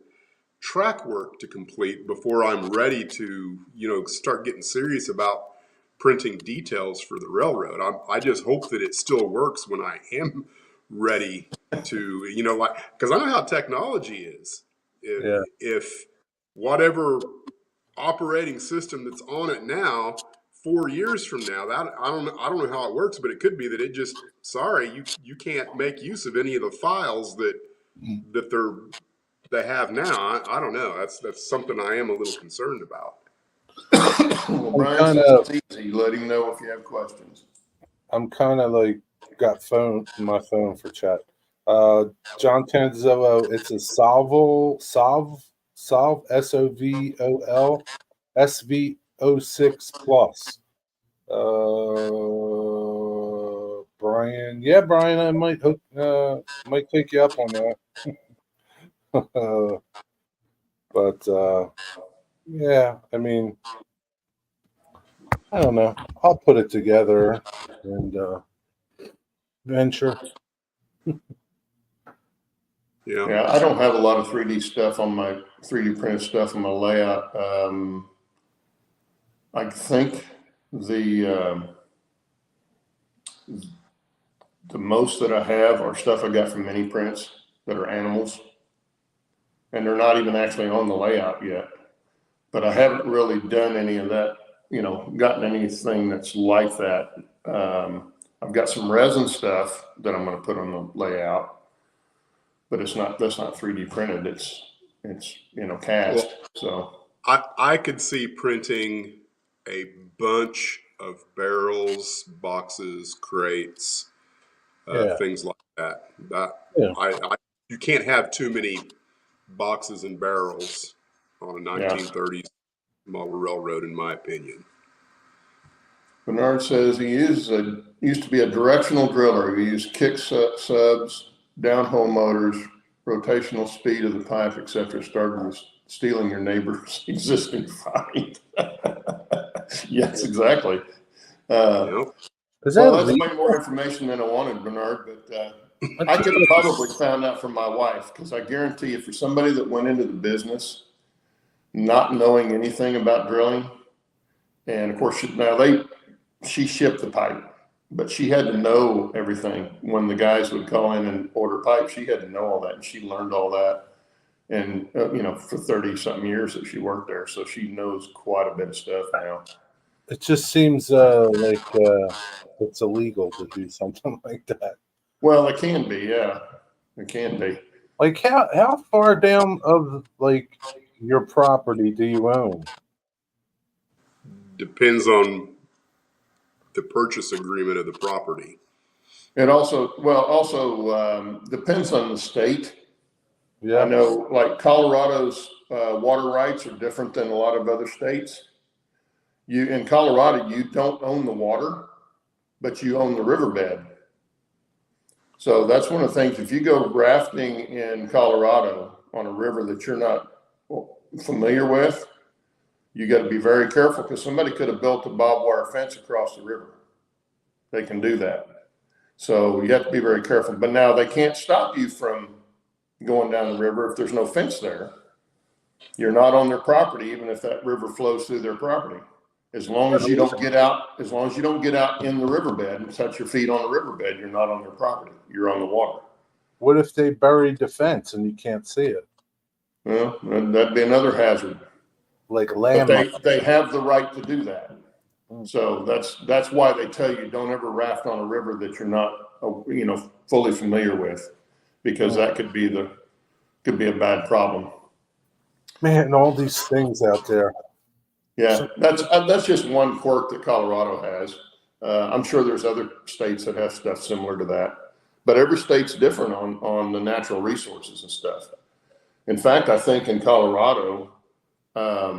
Speaker 2: track work to complete before I'm ready to, start getting serious about printing details for the railroad. I just hope that it still works when I am ready to, because I know how technology is. If whatever operating system that's on it now, 4 years from now, that I don't know how it works, but it could be that it just, sorry, you can't make use of any of the files that they have now. I don't know. That's something I am a little concerned about.
Speaker 1: Well, Brian says it's easy. Let him know if you have questions.
Speaker 3: I'm kind of like got my phone for chat. John Tanzillo, it's a Solvol SOVOL SV06 Plus. Brian, I might take you up on that. But yeah, I mean, I don't know. I'll put it together and venture.
Speaker 1: Yeah, I don't have a lot of 3D stuff on my 3D printed stuff on my layout. I think the most that I have are stuff I got from mini prints that are animals, and they're not even actually on the layout yet. But I haven't really done any of that, gotten anything that's like that. I've got some resin stuff that I'm going to put on the layout. But that's not 3D printed. It's cast. So
Speaker 2: I could see printing a bunch of barrels, boxes, crates, things like that. You can't have too many boxes and barrels on a 1930s model railroad, in my opinion.
Speaker 1: Bernard says he used to be a directional driller. He used kick subs, downhole motors, rotational speed of the pipe, etc. Started with stealing your neighbor's existing find. Yes, exactly.
Speaker 2: Yep.
Speaker 1: Well, that's way more information than I wanted, Bernard, but I could have probably found out from my wife, because I guarantee you, for somebody that went into the business not knowing anything about drilling, and of course, she shipped the pipe, but she had to know everything. When the guys would call in and order pipe, she had to know all that, and she learned all that. And for 30 something years that she worked there, so she knows quite a bit of stuff now.
Speaker 3: It just seems like it's illegal to do something like that.
Speaker 1: Well, it can be, yeah, it can be.
Speaker 3: Like how far down of like your property do you own?
Speaker 2: Depends on the purchase agreement of the property.
Speaker 1: It also depends on the state.
Speaker 3: Yeah.
Speaker 1: I know, like Colorado's water rights are different than a lot of other states. In Colorado, you don't own the water, but you own the riverbed. So that's one of the things. If you go rafting in Colorado on a river that you're not familiar with, you got to be very careful, because somebody could have built a barbed wire fence across the river. They can do that. So you have to be very careful. But now they can't stop you from going down the river if there's no fence there. You're not on their property, even if that river flows through their property. As long as you don't get out in the riverbed and touch your feet on the riverbed, you're not on their property. You're on the water.
Speaker 3: What if they buried the fence and you can't see it?
Speaker 1: Well, that'd be another hazard.
Speaker 3: Like
Speaker 1: But
Speaker 3: land.
Speaker 1: they have the right to do that. So that's why they tell you don't ever raft on a river that you're not fully familiar with, because that could be a bad problem.
Speaker 3: Man, all these things out there.
Speaker 1: Yeah, that's just one quirk that Colorado has. I'm sure there's other states that have stuff similar to that, but every state's different on the natural resources and stuff. In fact, I think in Colorado, I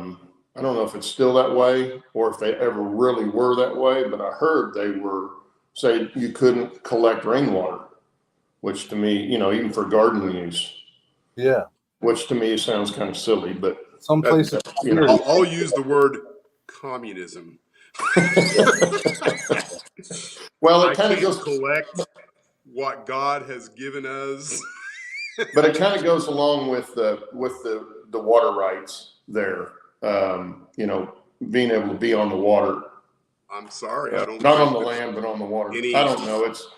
Speaker 1: don't know if it's still that way or if they ever really were that way, but I heard they were saying you couldn't collect rainwater, which to me, even for garden use. Yeah. Which to me sounds kind of silly, but
Speaker 3: some places.
Speaker 2: I'll use the word communism.
Speaker 1: Well,
Speaker 2: I
Speaker 1: it kind of
Speaker 2: can't
Speaker 1: goes
Speaker 2: collect what God has given us.
Speaker 1: But it kind of goes along with the water rights there. Being able to be on the water.
Speaker 2: I'm sorry, I don't.
Speaker 1: Not on the land, but on the water. I don't know. It's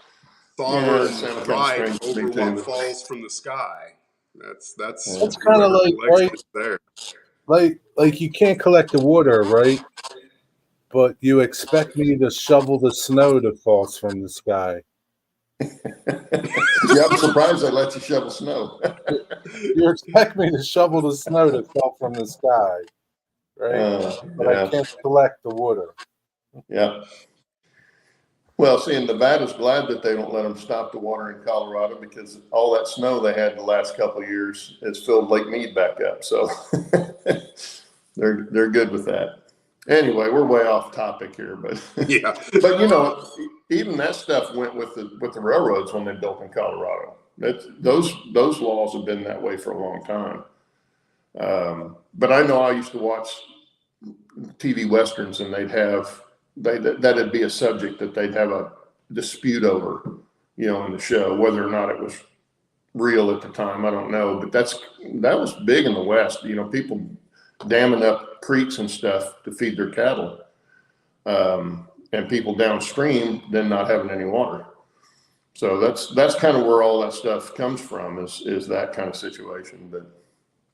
Speaker 2: sovereign right over what falls from the sky. That's
Speaker 3: kind of like right
Speaker 2: there.
Speaker 3: Like you can't collect the water, right? But you expect me to shovel the snow that falls from the sky.
Speaker 1: Yeah, I'm surprised they let you shovel snow.
Speaker 3: You expect me to shovel the snow that fell from the sky, right? But I can't collect the water.
Speaker 1: Yeah. Well, see, and Nevada's glad that they don't let them stop the water in Colorado, because all that snow they had the last couple of years has filled Lake Mead back up. So they're good with that. Anyway, we're way off topic here, but
Speaker 2: yeah.
Speaker 1: But even that stuff went with the railroads when they built in Colorado. Those laws have been that way for a long time. But I know I used to watch TV westerns, and that'd be a subject that they'd have a dispute over, in the show, whether or not it was real at the time. I don't know, but that was big in the West. People damming up creeks and stuff to feed their cattle, and people downstream then not having any water. So that's kind of where all that stuff comes from, is that kind of situation. But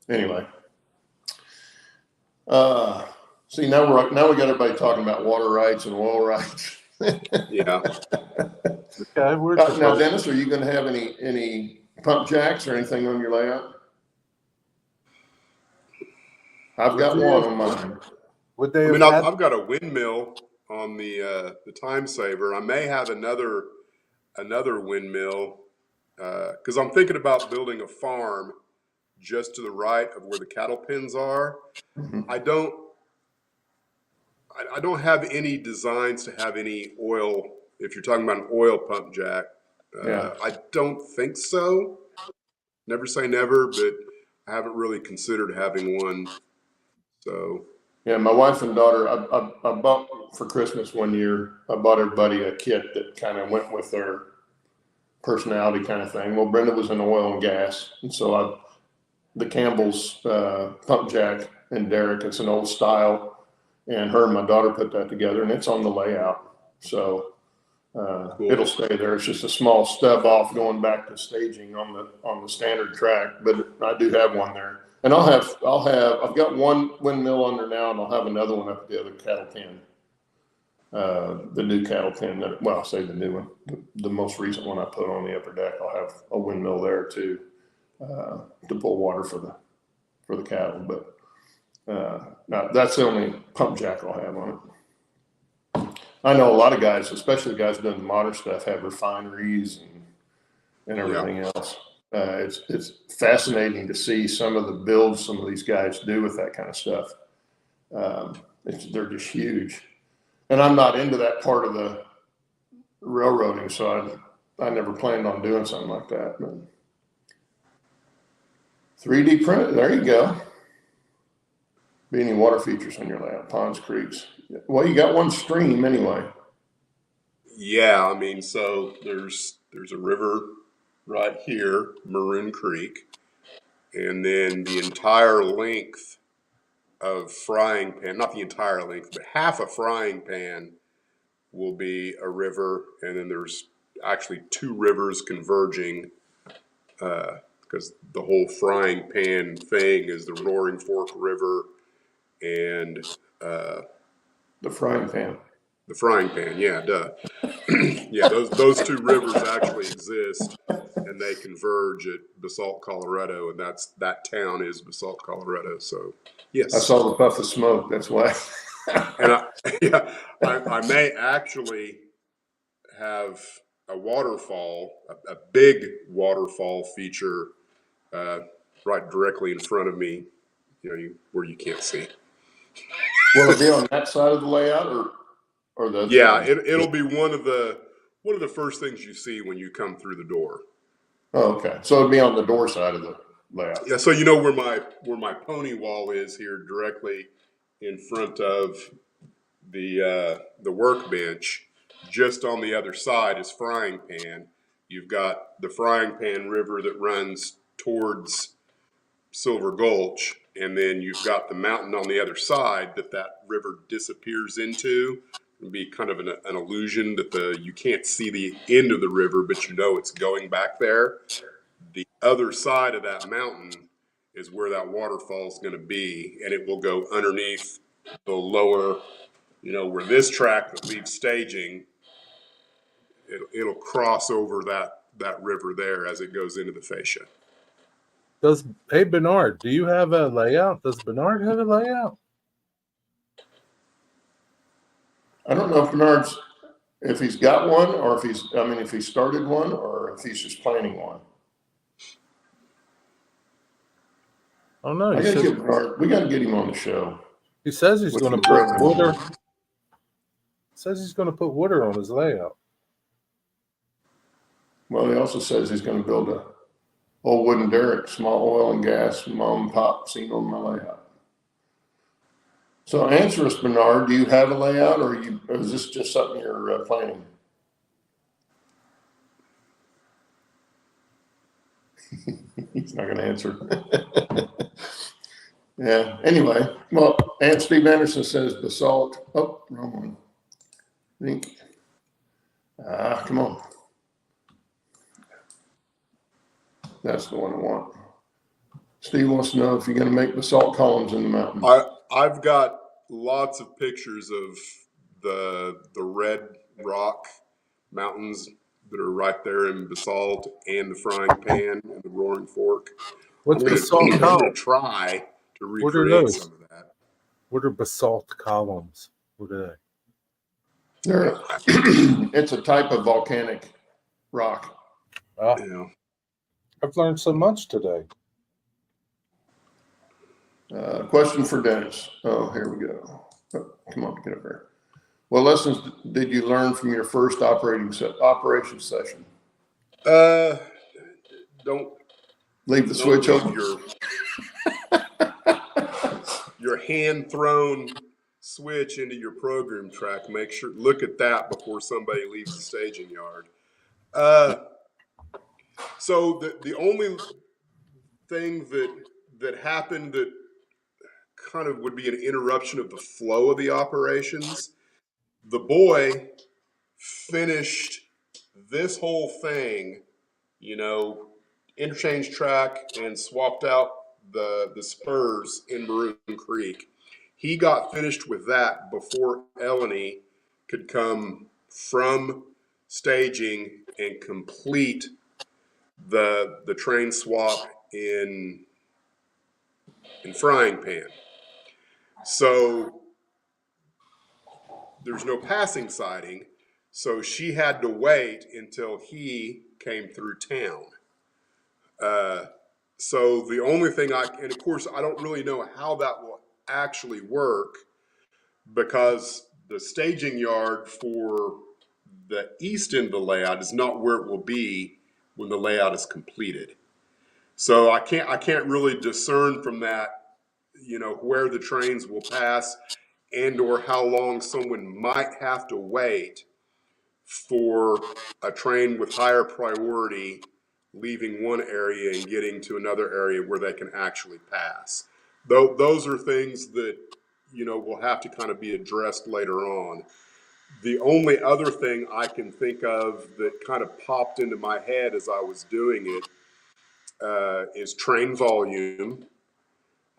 Speaker 1: anyway, see, now we got everybody talking about water rights and oil rights.
Speaker 2: Yeah.
Speaker 3: Okay.
Speaker 1: Now, Dennis, are you going to have any pump jacks or anything on your layout? I've got one on mine.
Speaker 2: I've got a windmill on the time saver. I may have another windmill because I'm thinking about building a farm just to the right of where the cattle pens are.
Speaker 1: Mm-hmm.
Speaker 2: I don't I don't have any designs to have any oil. If you're talking about an oil pump jack,
Speaker 1: Yeah.
Speaker 2: I don't think so. Never say never, but I haven't really considered having one. So
Speaker 1: Yeah, my wife and daughter, I bought for Christmas one year, I bought everybody a kit that kind of went with their personality kind of thing. Well, Brenda was in oil and gas. And so the Campbell's pump jack and Derek, it's an old style. And her and my daughter put that together, and it's on the layout. So
Speaker 2: cool.
Speaker 1: it'll stay there. It's just a small stub off going back to staging on the standard track, but I do have one there. And I've got one windmill under now, and I'll have another one up at the other cattle pen. The new cattle pen I say the new one, the most recent one I put on the upper deck. I'll have a windmill there too, to pull water for the cattle. But now that's the only pump jack I'll have on it. I know a lot of guys, especially guys doing the modern stuff, have refineries and everything else. It's fascinating to see some of the builds some of these guys do with that kind of stuff. They're just huge. And I'm not into that part of the railroading, so I never planned on doing something like that. But 3D printed, there you go. Be any water features on your layout, ponds, creeks. Well, you got one stream anyway.
Speaker 2: Yeah, I mean, so there's a river right here, Maroon Creek, and then the entire length of Frying Pan, not the entire length, but half a Frying Pan will be a river, and then there's actually two rivers converging, because the whole Frying Pan thing is the Roaring Fork River and
Speaker 1: The frying pan.
Speaker 2: the Frying Pan, yeah, duh. Yeah, those two rivers actually exist, and they converge at Basalt, Colorado, and that town is Basalt, Colorado. So, yes,
Speaker 1: I saw the puff of smoke. That's why.
Speaker 2: and I may actually have a waterfall, a big waterfall feature, right directly in front of me, where you can't see.
Speaker 1: Will it be on that side of the layout or the other
Speaker 2: Yeah,
Speaker 1: side?
Speaker 2: it'll be one of the first things you see when you come through the door.
Speaker 1: Oh, okay. So it'd be on the door side of the layout.
Speaker 2: Yeah, so where my pony wall is here, directly in front of the workbench. Just on the other side is Frying Pan. You've got the Frying Pan River that runs towards Silver Gulch, and then you've got the mountain on the other side that river disappears into. It'd be kind of an illusion that you can't see the end of the river, but you know it's going back there. The other side of that mountain is where that waterfall is going to be, and it will go underneath the lower, where this track that leaves staging, it'll cross over that river there as it goes into the fascia.
Speaker 3: Hey, Bernard, do you have a layout? Does Bernard have a layout?
Speaker 1: I don't know if he's got one or if he started one or if he's just planning one.
Speaker 3: I don't know.
Speaker 1: We got to get him on the show.
Speaker 3: He says he's going to put water. Says he's going to put water on his layout.
Speaker 1: Well, he also says he's going to build a old wooden derrick, small oil and gas, mom and pop seen on my layout. So answer us, Bernard. Do you have a layout, or is this just something you're planning? He's not going to answer. Yeah. Anyway, well, Steve Anderson says basalt. Oh, wrong one. Think. Come on. That's the one I want. Steve wants to know if you're going to make basalt columns in the mountain.
Speaker 2: I've got lots of pictures of the red rock mountains that are right there in Basalt and the Frying Pan and the Roaring Fork.
Speaker 3: What's basalt
Speaker 2: I'm going to
Speaker 3: columns?
Speaker 2: try to
Speaker 3: What are
Speaker 2: recreate
Speaker 3: those?
Speaker 2: some of that.
Speaker 3: What are basalt columns? What are they?
Speaker 1: It's a type of volcanic rock.
Speaker 3: I've learned so much today.
Speaker 1: Question for Dennis. Oh, here we go. Come on, get up here. What lessons did you learn from your first operation session?
Speaker 2: Don't
Speaker 1: Leave the switch
Speaker 2: leave
Speaker 1: open.
Speaker 2: your hand thrown switch into your program track. Make sure look at that before somebody leaves the staging yard. So the only thing that happened that kind of would be an interruption of the flow of the operations. The boy finished this whole thing, interchange track and swapped out the spurs in Maroon Creek. He got finished with that before Eleni could come from staging and complete the train swap in Frying Pan. So there's no passing siding, so she had to wait until he came through town. So the only thing and of course, I don't really know how that will actually work because the staging yard for the east end of the layout is not where it will be when the layout is completed. So I can't really discern from that, where the trains will pass and or how long someone might have to wait for a train with higher priority leaving one area and getting to another area where they can actually pass. Those are things that, will have to kind of be addressed later on. The only other thing I can think of that kind of popped into my head as I was doing it is train volume.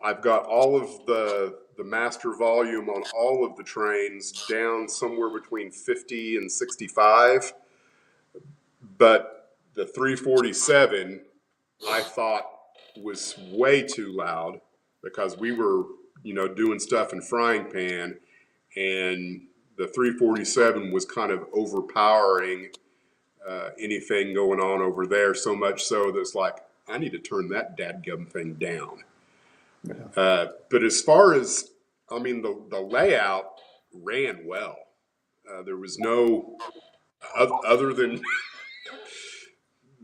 Speaker 2: I've got all of the master volume on all of the trains down somewhere between 50 and 65. But the 347, I thought was way too loud because we were, doing stuff in Frying Pan, and the 347 was kind of overpowering anything going on over there, so much so that it's like, I need to turn that dadgum thing down. Yeah. But as far as, the layout ran well. There was no, other than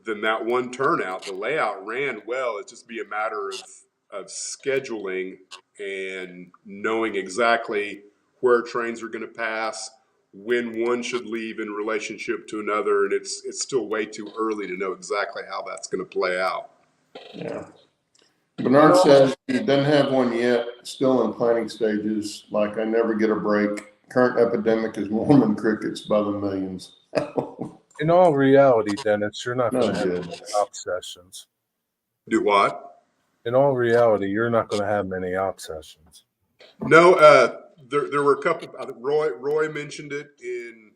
Speaker 2: that one turnout, the layout ran well. It'd just be a matter of scheduling and knowing exactly where trains are going to pass, when one should leave in relationship to another, and it's still way too early to know exactly how that's going to play out.
Speaker 1: Yeah. Bernard says he doesn't have one yet, still in planning stages. Like, I never get a break. Current epidemic is Mormon crickets by the millions.
Speaker 3: In all reality, Dennis, you're not
Speaker 1: No
Speaker 3: going to have
Speaker 1: good.
Speaker 3: many op sessions.
Speaker 2: Do what?
Speaker 3: In all reality, you're not going to have many op sessions.
Speaker 2: No, there were a couple. Roy mentioned it in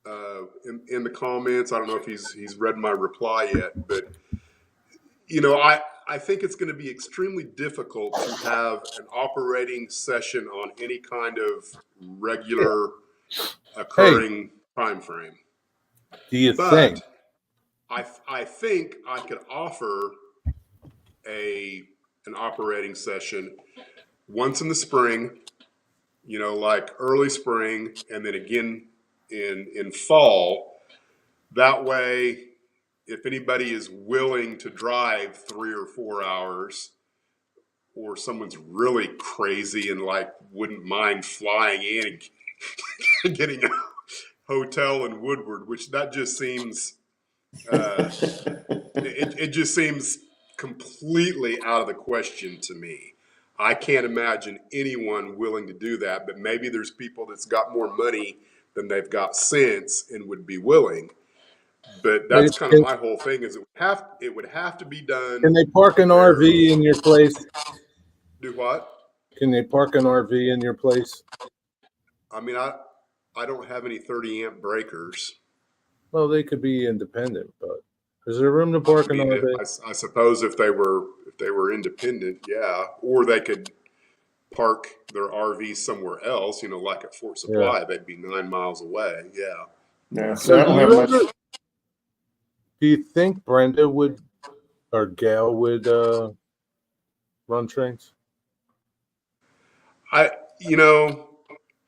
Speaker 2: the comments. I don't know if he's read my reply yet, but I think it's going to be extremely difficult to have an operating session on any kind of regular occurring time frame.
Speaker 3: Do you think?
Speaker 2: I think I could offer an operating session once in the spring, like early spring, and then again in fall. That way, if anybody is willing to drive 3 or 4 hours, or someone's really crazy and wouldn't mind flying in and getting a hotel in Woodward, which that just seems it just seems completely out of the question to me. I can't imagine anyone willing to do that, but maybe there's people that's got more money than they've got sense and would be willing. But that's kind of my whole thing is it would have to be done.
Speaker 3: Can they park an RV in your place?
Speaker 2: Do what?
Speaker 3: Can they park an RV in your place?
Speaker 2: I don't have any 30 amp breakers.
Speaker 3: Well, they could be independent, but is there room to park an RV?
Speaker 2: I suppose if they were independent, yeah, or they could park their RV somewhere else. Like at Fort Supply, they'd be 9 miles away. Yeah.
Speaker 1: Yeah. So I don't have much.
Speaker 3: Do you think Brenda would or Gail would run trains?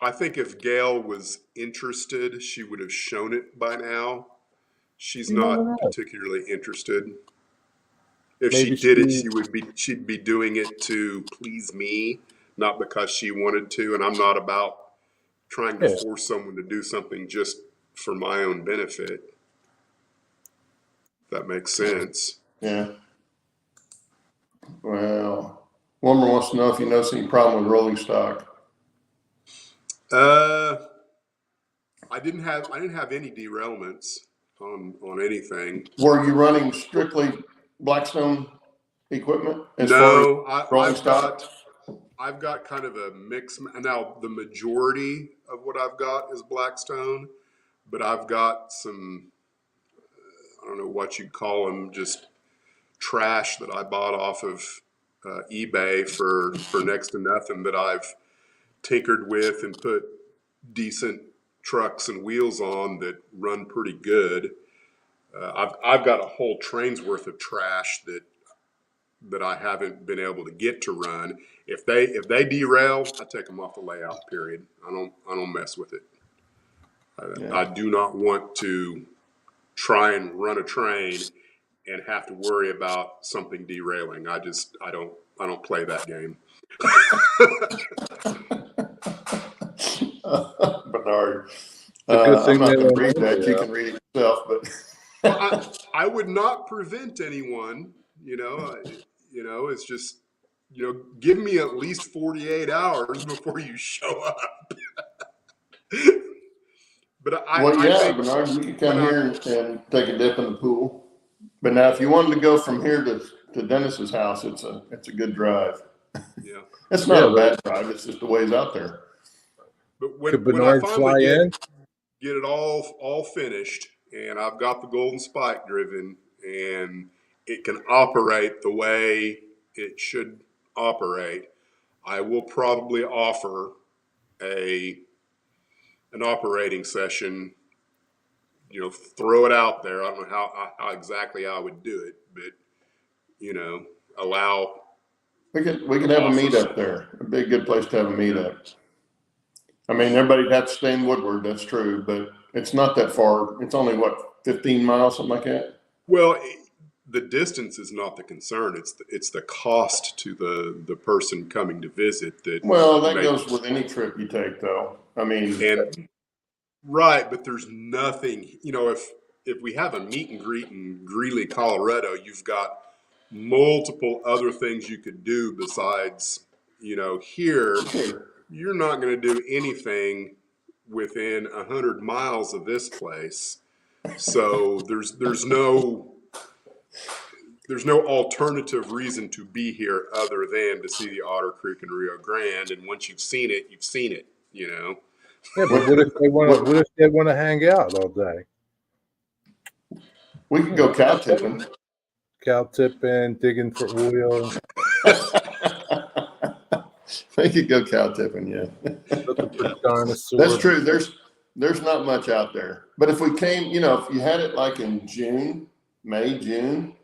Speaker 2: I think if Gail was interested, she would have shown it by now. She's
Speaker 3: You never
Speaker 2: not
Speaker 3: know.
Speaker 2: particularly interested. If
Speaker 3: Maybe
Speaker 2: she did it,
Speaker 3: she-
Speaker 2: she'd be doing it to please me, not because she wanted to. And I'm not about trying to
Speaker 3: Yeah.
Speaker 2: force someone to do something just for my own benefit. If that makes sense.
Speaker 1: Yeah. Well, Wilmer wants to know if you notice any problem with rolling stock.
Speaker 2: I didn't have any derailments on anything.
Speaker 1: Were you running strictly Blackstone equipment as far as
Speaker 2: No,
Speaker 1: rolling stock?
Speaker 2: I've got kind of a mix. Now, the majority of what I've got is Blackstone, but I've got some, I don't know what you'd call them, just trash that I bought off of eBay for next to nothing that I've tinkered with and put decent trucks and wheels on that run pretty good. I've got a whole train's worth of trash that I haven't been able to get to run. If they derail, I take them off the layout. Period. I don't mess with it. I do not want to try and run a train and have to worry about something derailing. I don't play that game.
Speaker 1: Bernard.
Speaker 3: It's a good
Speaker 1: I'm
Speaker 3: thing
Speaker 1: not
Speaker 3: they
Speaker 1: going to
Speaker 3: don't
Speaker 1: read
Speaker 3: know
Speaker 1: that. You
Speaker 3: that.
Speaker 1: can read it yourself, but
Speaker 2: Well, I would not prevent anyone. It's just, give me at least 48 hours before you show up. But I think
Speaker 1: Bernard, you can come here and take a dip in the pool. But now, if you wanted to go from here to Dennis's house, it's a good drive.
Speaker 2: yeah.
Speaker 1: It's not a
Speaker 3: Yeah,
Speaker 1: bad drive. It's just the ways out there.
Speaker 2: But
Speaker 3: Could
Speaker 2: when I
Speaker 3: Bernard
Speaker 2: finally
Speaker 3: fly in?
Speaker 2: get it all finished, and I've got the Golden Spike driven, and it can operate the way it should operate, I will probably offer an operating session. Throw it out there. I don't know how exactly I would do it, but allow.
Speaker 1: We could have a meetup there. It'd be a good place to have a meetup. I mean, everybody'd have to stay in Woodward. That's true, but it's not that far. It's only 15 miles, something like that.
Speaker 2: Well, the distance is not the concern. It's the cost to the person coming to visit that.
Speaker 1: Well, that goes with any trip you take, though. I mean,
Speaker 2: and right, but there's nothing. If we have a meet and greet in Greeley, Colorado, you've got multiple other things you could do besides. Here you're not going to do anything within 100 miles of this place. So there's no alternative reason to be here other than to see the Otter Creek and Rio Grande. And once you've seen it, you've seen it.
Speaker 3: Yeah, but what if they want to hang out all day?
Speaker 1: we could go cow tipping.
Speaker 3: Cow tipping, digging for oil.
Speaker 1: We could go cow tipping, yeah.
Speaker 3: Looking for dinosaurs.
Speaker 1: That's true. There's not much out there. But if we came, if you had it like in May, June,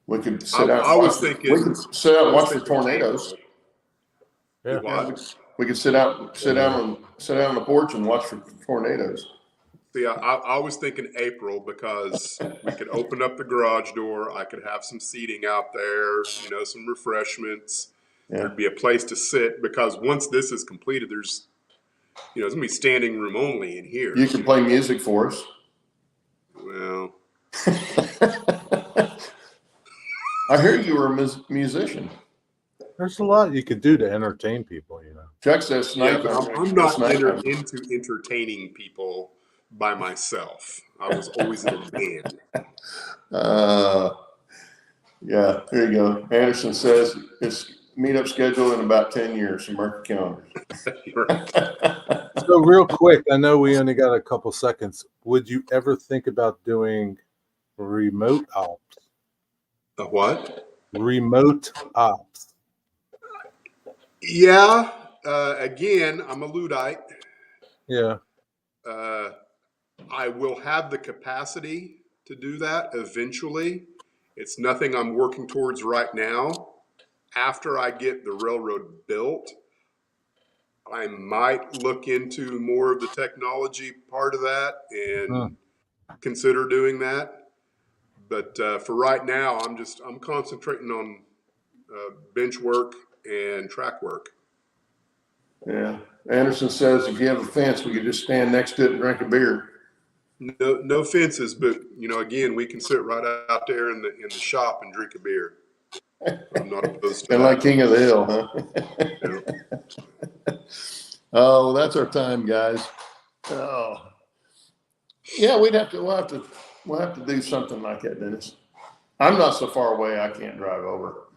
Speaker 1: we could sit out. We could sit out and watch the tornadoes.
Speaker 3: Yeah.
Speaker 1: Yeah, we could sit out on the porch and watch for tornadoes.
Speaker 2: See, I was thinking April because we could open up the garage door. I could have some seating out there, some refreshments.
Speaker 1: Yeah.
Speaker 2: There'd be a place to sit because once this is completed, there's going to be standing room only in here.
Speaker 1: You can play music for us.
Speaker 2: Well,
Speaker 1: I hear you were a musician.
Speaker 3: There's a lot you could do to entertain people,
Speaker 1: Chuck says
Speaker 2: yeah,
Speaker 1: snipe.
Speaker 2: but I'm not into entertaining people by myself. I was always in a band.
Speaker 1: Yeah, there you go. Anderson says it's meetup schedule in about 10 years. So mark your calendars.
Speaker 3: So real quick, I know we only got a couple seconds. Would you ever think about doing remote ops?
Speaker 2: A what?
Speaker 3: Remote ops.
Speaker 2: Yeah. Again, I'm a Luddite.
Speaker 3: Yeah.
Speaker 2: I will have the capacity to do that eventually. It's nothing I'm working towards right now. After I get the railroad built, I might look into more of the technology part of that and consider doing that. But for right now, I'm concentrating on bench work and track work.
Speaker 1: Yeah. Anderson says if you have a fence, we could just stand next to it and drink a beer.
Speaker 2: No fences, but again, we can sit right out there in the shop and drink a beer. I'm not opposed to
Speaker 1: And
Speaker 2: that.
Speaker 1: like King of the Hill, huh?
Speaker 2: Yeah.
Speaker 1: Oh, that's our time, guys. Oh, yeah, we'll have to do something like that, Dennis. I'm not so far away, I can't drive over,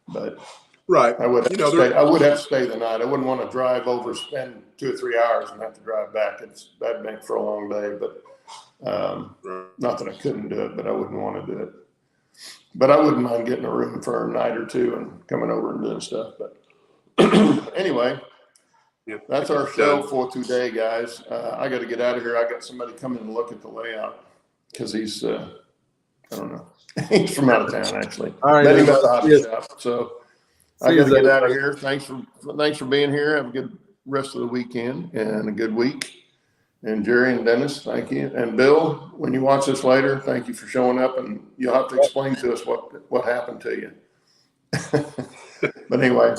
Speaker 1: but
Speaker 2: Right.
Speaker 1: I would have to stay the night. I wouldn't want to drive over, spend 2 or 3 hours, and have to drive back. That'd make for a long day. But not that I couldn't do it, but I wouldn't want to do it. But I wouldn't mind getting a room for a night or two and coming over and doing stuff. But anyway, that's our show for today, guys. I got to get out of here. I got somebody coming to look at the layout because he's I don't know. He's from out of town, actually.
Speaker 3: All right,
Speaker 1: Met him at the hobby shop. So I got to get out of
Speaker 3: everybody.
Speaker 1: here. Thanks for being here. Have a good rest of the weekend and a good week. And Jerry and Dennis, thank you. And Bill, when you watch this later, thank you for showing up. And you'll have to explain to us what happened to you. But anyway,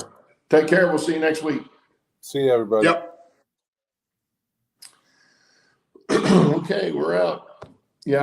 Speaker 1: take care. We'll see you next week.
Speaker 3: See you, everybody.
Speaker 2: Yep.
Speaker 1: Okay, we're out.